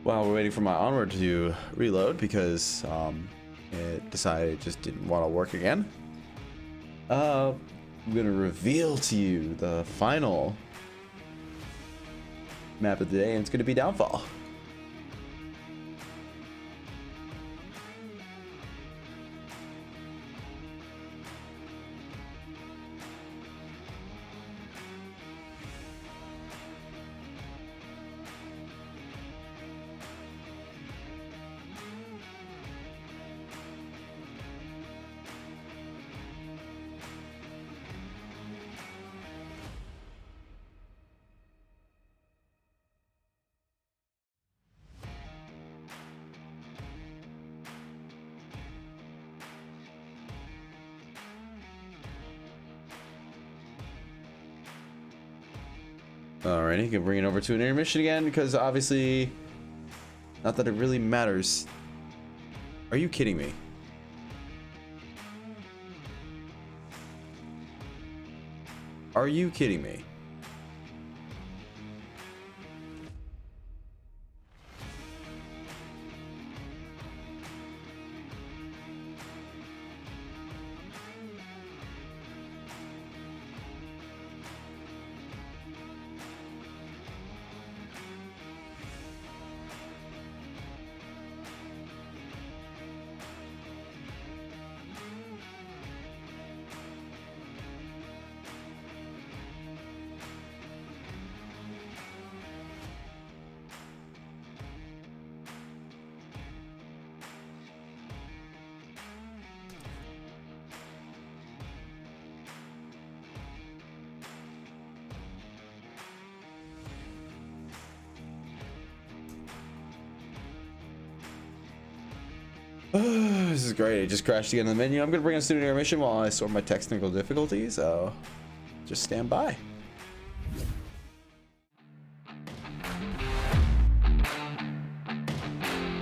While we're waiting for my Onward to reload because it decided it just didn't want to work again, I'm gonna reveal to you the final map of the day, and it's gonna be Downfall. Alrighty, can bring it over to an intermission again because obviously, not that it really matters. Are you kidding me? Are you kidding me? This is great. It just crashed again in the menu. I'm going to bring us to an intermission while I sort my technical difficulties. So just stand by.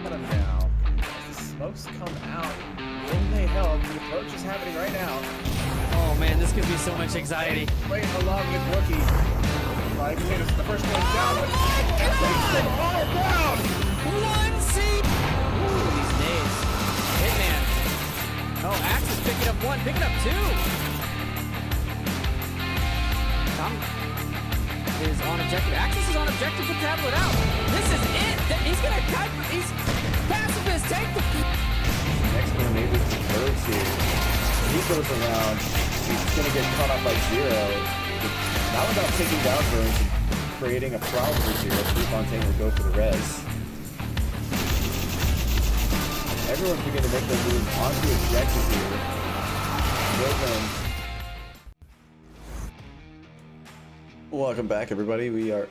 Cut him down. As the smokes come out, will they help? The approach is happening right now. Oh man, this could be so much anxiety. Playing along with Rookie. Like, this is the first one down, but it's all down. One seat. Ooh, these days. Hitman. Oh, Axe is picking up one, picking up two. Tom is on objective. Axis is on objective to tablet it out. This is it. He's gonna cut. He's pacifist. Take the. Next one, maybe the birds here. He goes around. He's gonna get caught up by Zero. Now without taking down burns and creating a problem for Zero, Fontaine will go for the res. Everyone's beginning to make their move onto objective here. Welcome back, everybody. We are.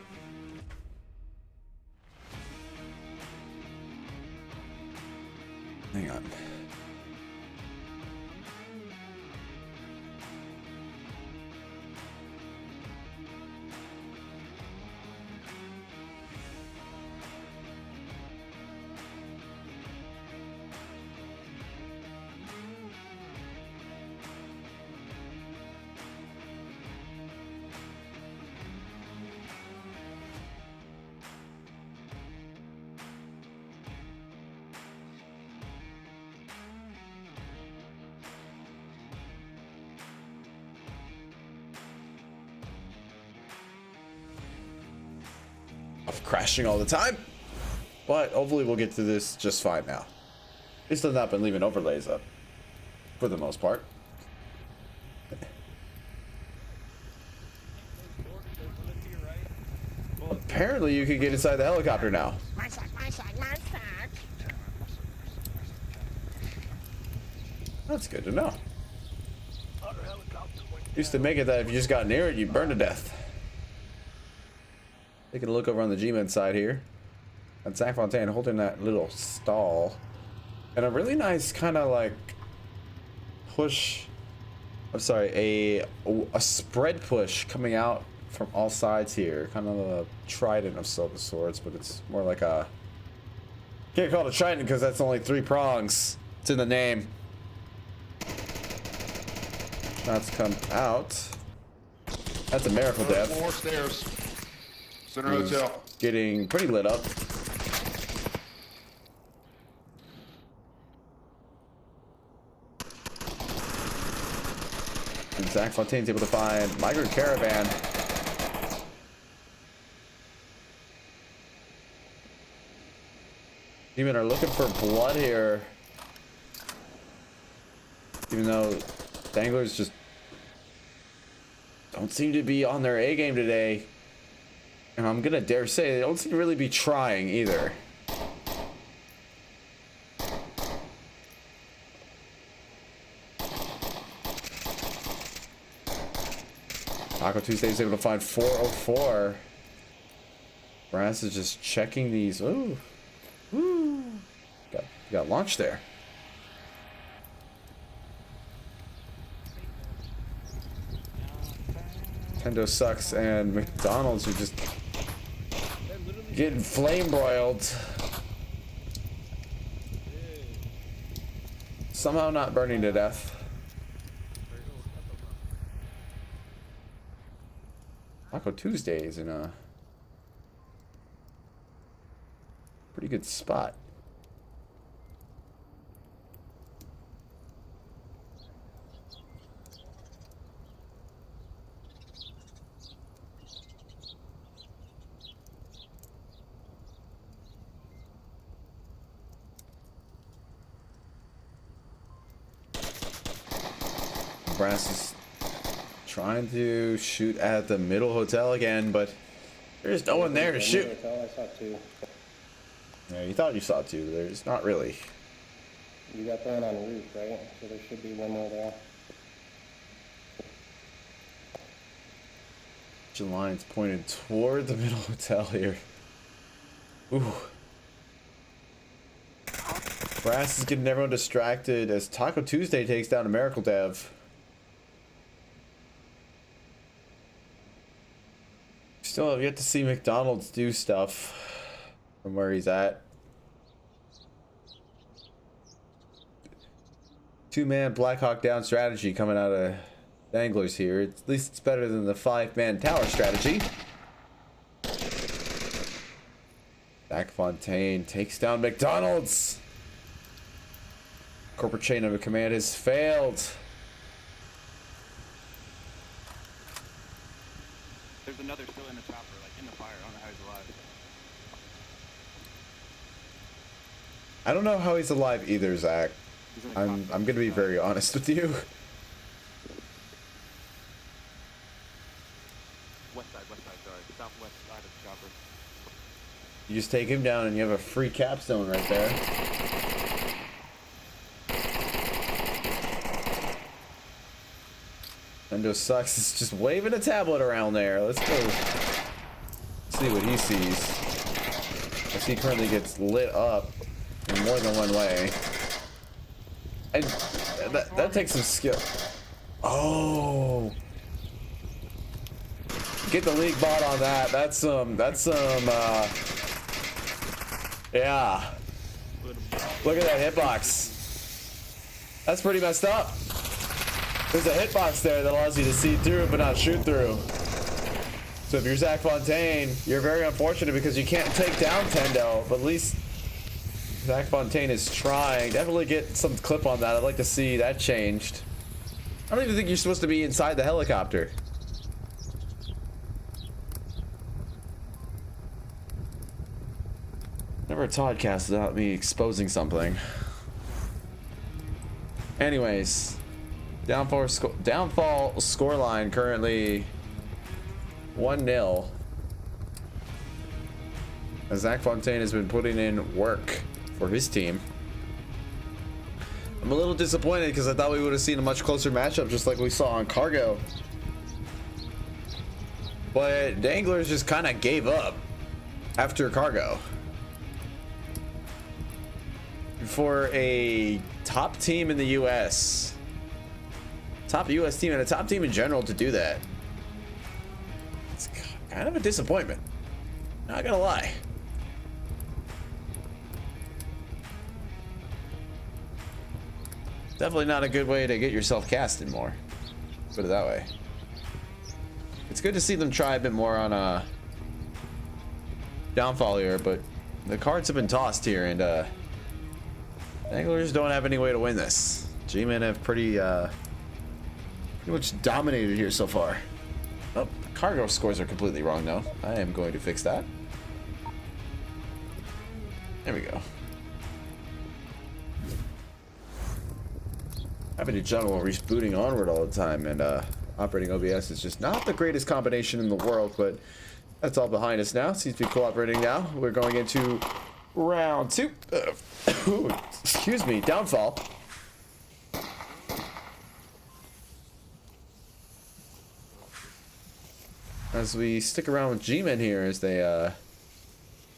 Hang on. Of crashing all the time, but hopefully we'll get to this just fine now. It's still not been leaving overlays up for the most part. Apparently you can get inside the helicopter now. That's good to know. Used to make it that if you just got near it, you burn to death. Taking a look over on the G-Men side here. And Zach Fontaine holding that little stall. And a really nice kind of like push. I'm sorry, a spread push coming out from all sides here. Kind of a trident of sorts, but it's more like a... Can't call it a trident because that's only 3 prongs. It's in the name. Shots come out. That's a miracle death. 4 stairs. Center Hotel. Getting pretty lit up. Zach Fontaine's able to find Migrant Caravan. Demon are looking for blood here. Even though Danglers just don't seem to be on their A game today. And I'm gonna dare say they don't seem to really be trying either. Taco Tuesday is able to find 404. Brass is just checking these. Ooh. Woo. Got launched there. Nintendo sucks, and McDonald's are just getting flame broiled. Somehow not burning to death. Taco Tuesday is in a pretty good spot. Brass is trying to shoot at the middle hotel again, but there's no one there to shoot. I saw two. Yeah, you thought you saw two. There's not really. You got that on the roof, right? So there should be one more there. The line's pointed toward the middle hotel here. Ooh. Brass is getting everyone distracted as Taco Tuesday takes down a Miracle Dev. Still have yet to see McDonald's do stuff from where he's at. Two-man Blackhawk down strategy coming out of Danglers here. At least it's better than the five-man tower strategy. Zach Fontaine takes down McDonald's. Corporate chain of command has failed. There's another still in the chopper, like in the fire. I don't know how he's alive. I don't know how he's alive either, Zach. I'm gonna be very honest with you. West side, sorry. Southwest side of the chopper. You just take him down and you have a free capstone right there. Endo sucks. It's just waving a tablet around there. Let's go see what he sees. As he currently gets lit up in more than one way. And that takes some skill. Oh. Get the league bot on that. That's some, yeah. Look at that hitbox. That's pretty messed up. There's a hitbox there that allows you to see through but not shoot through. So if you're Zach Fontaine, you're very unfortunate because you can't take down Tendo, but at least Zach Fontaine is trying. Definitely get some clip on that. I'd like to see that changed. I don't even think you're supposed to be inside the helicopter. Never a Toddcast without me exposing something. Anyways, downfall scoreline currently 1-0. As Zach Fontaine has been putting in work for his team. I'm a little disappointed because I thought we would have seen a much closer matchup just like we saw on Cargo. But Danglers just kind of gave up after Cargo. For a top team in the US, top US team and a top team in general to do that, it's kind of a disappointment. Not gonna lie. Definitely not a good way to get yourself casted more. Put it that way. It's good to see them try a bit more on a downfall here, but the cards have been tossed here, and Danglers don't have any way to win this. G-Men have pretty pretty much dominated here so far. Oh, cargo scores are completely wrong now. I am going to fix that. There we go. Having to juggle rebooting Onward all the time and operating OBS is just not the greatest combination in the world, but that's all behind us now. Seems to be cooperating now. We're going into round 2. Excuse me, downfall. As we stick around with G-Men here as they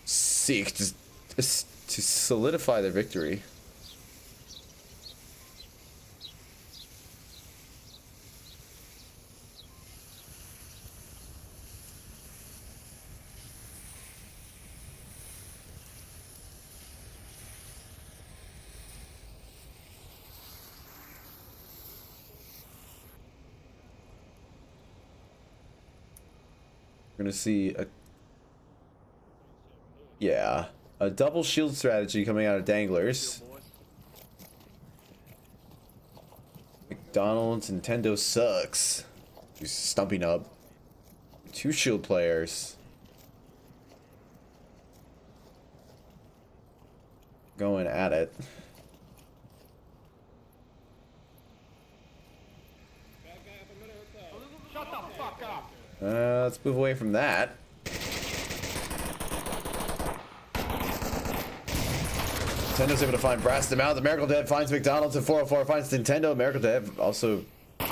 seek to solidify their victory. We're gonna see a double shield strategy coming out of Danglers. McDonald's Nintendo sucks. He's stumping up 2 shield players. Going at it. Shut the fuck up! Let's move away from that. Nintendo's able to find Brass them out. The Miracle Dev finds McDonald's, and 404 finds Nintendo. Miracle Dev also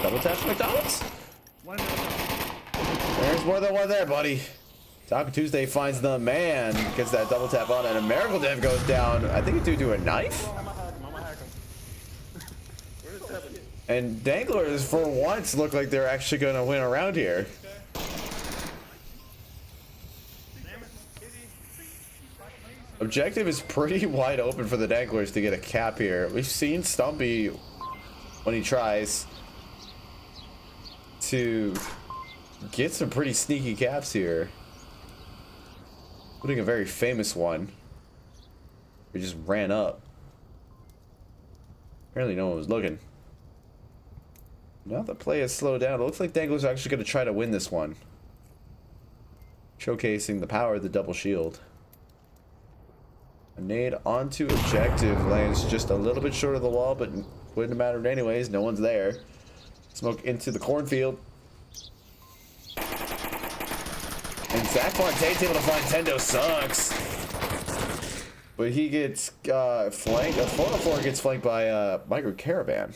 double taps McDonald's. There's more than one there, buddy. Taco Tuesday finds the man, gets that double tap on, and a Miracle Dev goes down. I think it's due to a knife. And Danglers, for once, look like they're actually going to win around here. Objective is pretty wide open for the Danglers to get a cap here. We've seen Stumpy, when he tries, to get some pretty sneaky caps here. Including a very famous one. We just ran up. Apparently no one was looking. Now the play has slowed down. It looks like Danglers are actually going to try to win this one. Showcasing the power of the double shield. A nade onto objective lands just a little bit short of the wall, but wouldn't have mattered anyways. No one's there. Smoke into the cornfield. And Zach Fontaine's able to find Tendo sucks. But he gets flanked. 404 gets flanked by Micro Caravan.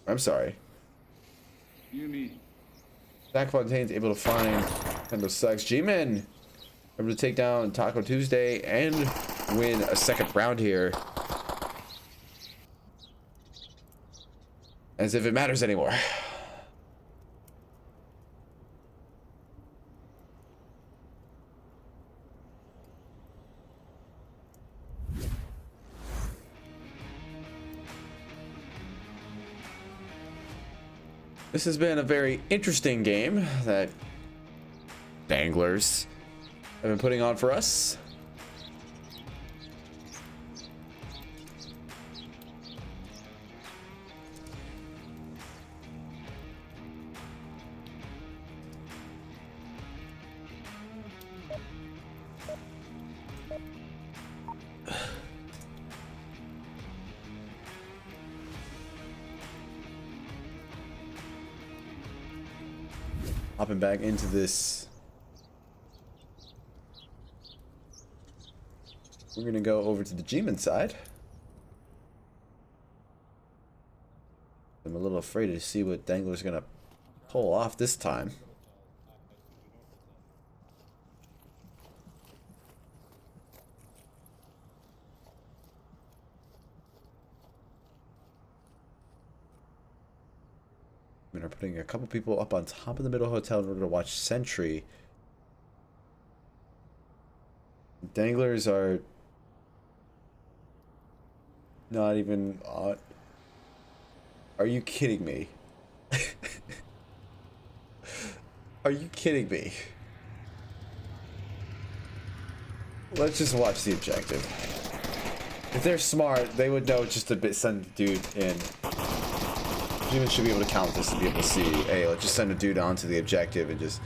I'm sorry. You need. Zach Fontaine's able to find Tendo sucks. G-Men able to take down Taco Tuesday and win a second round here. As if it matters anymore. This has been a very interesting game that Danglers have been putting on for us. Hopping back into this. We're gonna go over to the G-Men side. I'm a little afraid to see what Dangler's gonna pull off this time. Are putting a couple people up on top of the middle hotel in order to watch Sentry. Danglers are not even on. Are you kidding me? Are you kidding me? Let's just watch the objective. If they're smart, they would know just to send a dude in. Humans should be able to count this to be able to see, hey, let's just send a dude onto the objective and just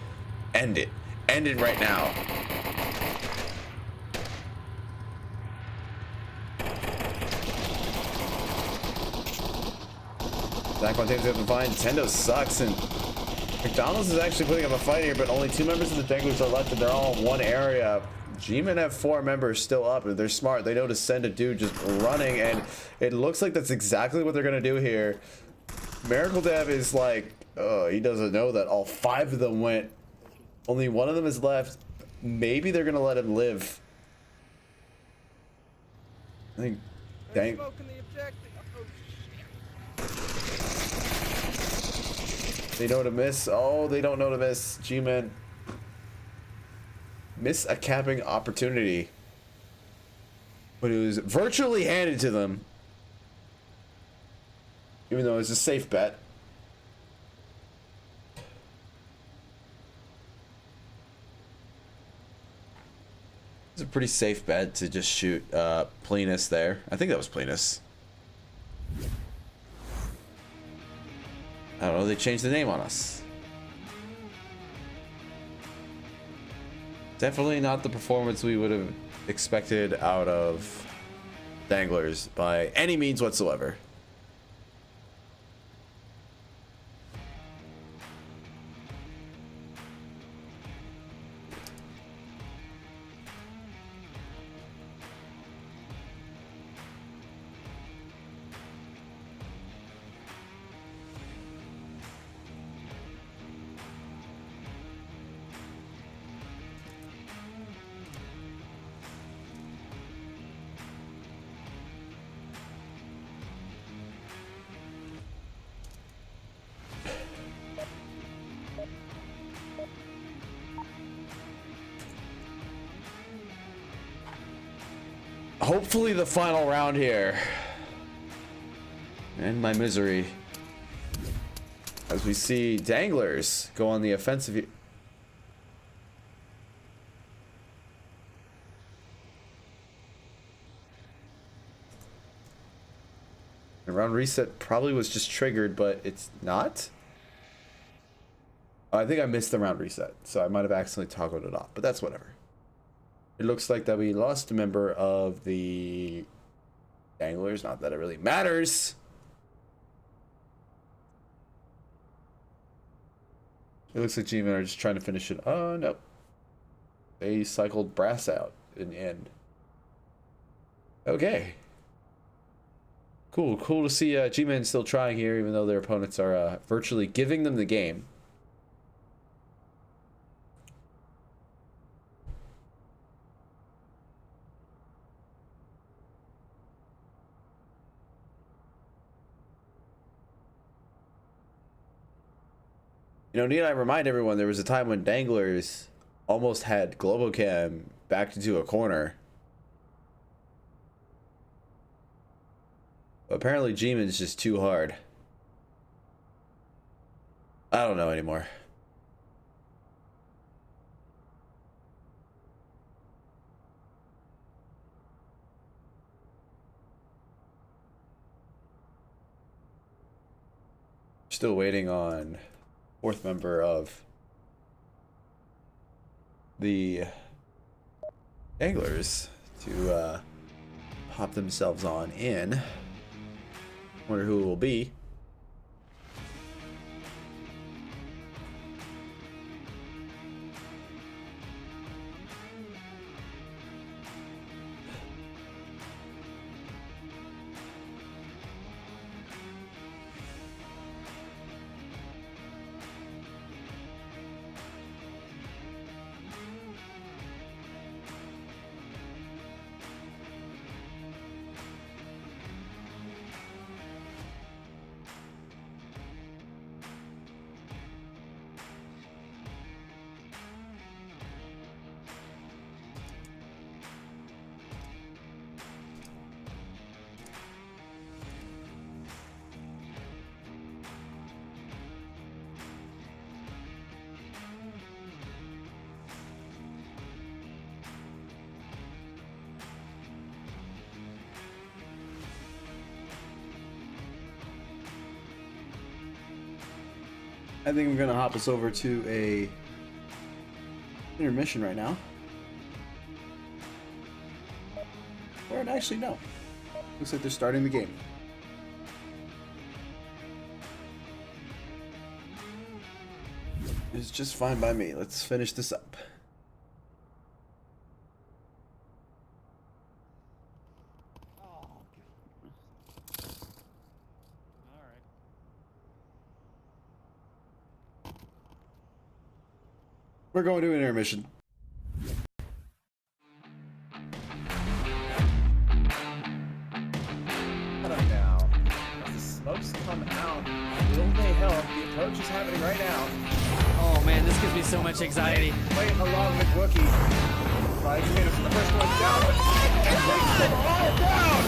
end it. End it right now. Zach Fontaine's able to find. Nintendo sucks, and McDonald's is actually putting up a fight here, but only 2 members of the Danglers are left, and they're all in one area. G-Men have 4 members still up, and they're smart. They know to send a dude just running, and it looks like that's exactly what they're going to do here. Miracle Dev is like, he doesn't know that all 5 of them went. Only 1 of them is left. Maybe they're going to let him live. I think, dang. They know to miss. Oh, they don't know to miss. G-Men miss a capping opportunity, but it was virtually handed to them, even though it's a safe bet. It's a pretty safe bet to just shoot Plenus there. I think that was Plenus. I don't know, they changed the name on us. Definitely not the performance we would have expected out of Danglers by any means whatsoever. Hopefully the final round here. And my misery. As we see Danglers go on the offensive. The round reset probably was just triggered, but it's not. I think I missed the round reset, so I might have accidentally toggled it off, but that's whatever. It looks like that we lost a member of the Danglers. Not that it really matters. It looks like G-Men are just trying to finish it. Oh, no. They cycled Brass out in the end. Okay. Cool. Cool to see G-Men still trying here, even though their opponents are virtually giving them the game. You know, need I remind everyone, there was a time when Danglers almost had Globocam backed into a corner. Apparently G-Man's just too hard. I don't know anymore. Still waiting on 4th member of the Danglers to pop themselves on in. Wonder who it will be. I think I'm gonna hop us over to a intermission right now. Or actually no. Looks like they're starting the game. It's just fine by me. Let's finish this up. We're going to an intermission. Now, as the smokes come out, will they help? The approach is happening right now. Oh man, this gives me so much anxiety. Playing along with Wookie. Trying to finish the first one down, but and takes them all down!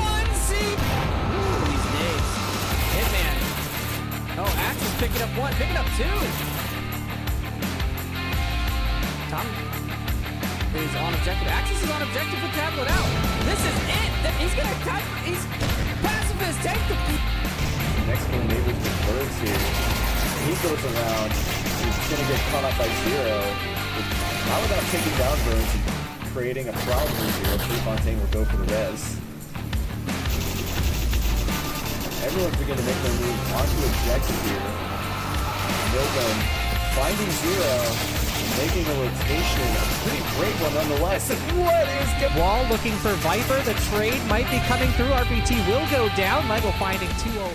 One seat! Ooh, these days. Hitman. Oh, Axe is picking up one, picking up two. Tom is on objective. Axis is on objective to tackle it out. This is it. He's gonna attack. He's pacifist. Take the. Next one, neighbors with birds here. He goes around. He's gonna get caught up by Zero. Not without taking down birds and creating a problem for Zero. Prefontaine will go for the res. Everyone's going to make their move onto objective here. Milburn finding Zero, making a rotation. A pretty great one nonetheless. What is Wall looking for Viper. The trade might be coming through. RPT will go down. Lego finding 2-0.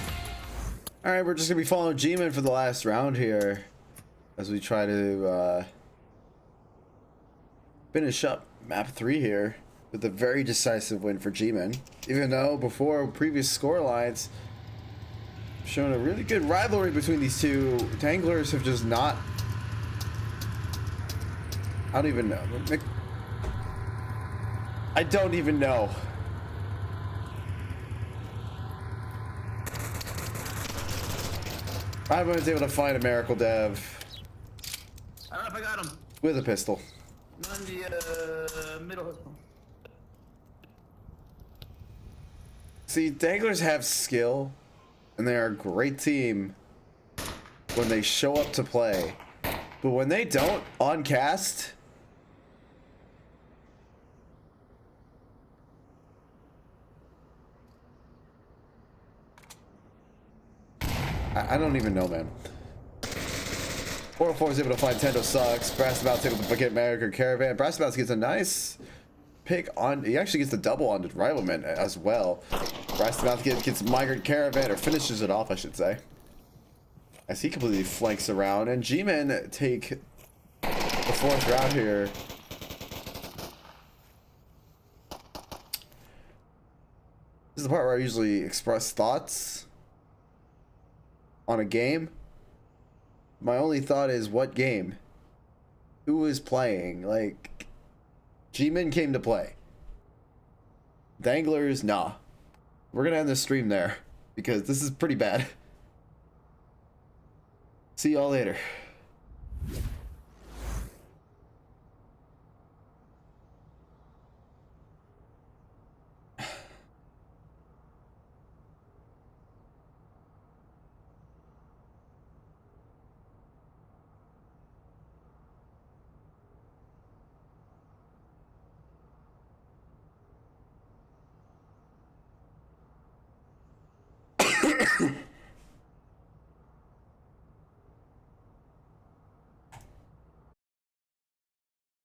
Alright, we're just going to be following G-Man for the last round here. As we try to finish up map 3 here. With a very decisive win for G-Man. Even though before previous score lines shown a really good rivalry between these two. Danglers have just not. I don't even know. I don't even know. I was able to find a Miracle Dev I don't know if I got him. with a pistol. On the middle hospital. See, Danglers have skill, and they are a great team when they show up to play. But when they don't, on cast, I don't even know, man. 404 is able to find Tendo sucks. Brassabouts able to get American Caravan. Brassabouts gets a nice pick on. He actually gets the double on the Rivalman as well. Brassabouts gets Migrant Caravan, or finishes it off, I should say. As he completely flanks around. And G-Men take the 4th round here. This is the part where I usually express thoughts on a game. My only thought is, what game? Who is playing? Like, G-Men came to play. Danglers, nah. We're gonna end the stream there, because this is pretty bad. See y'all later.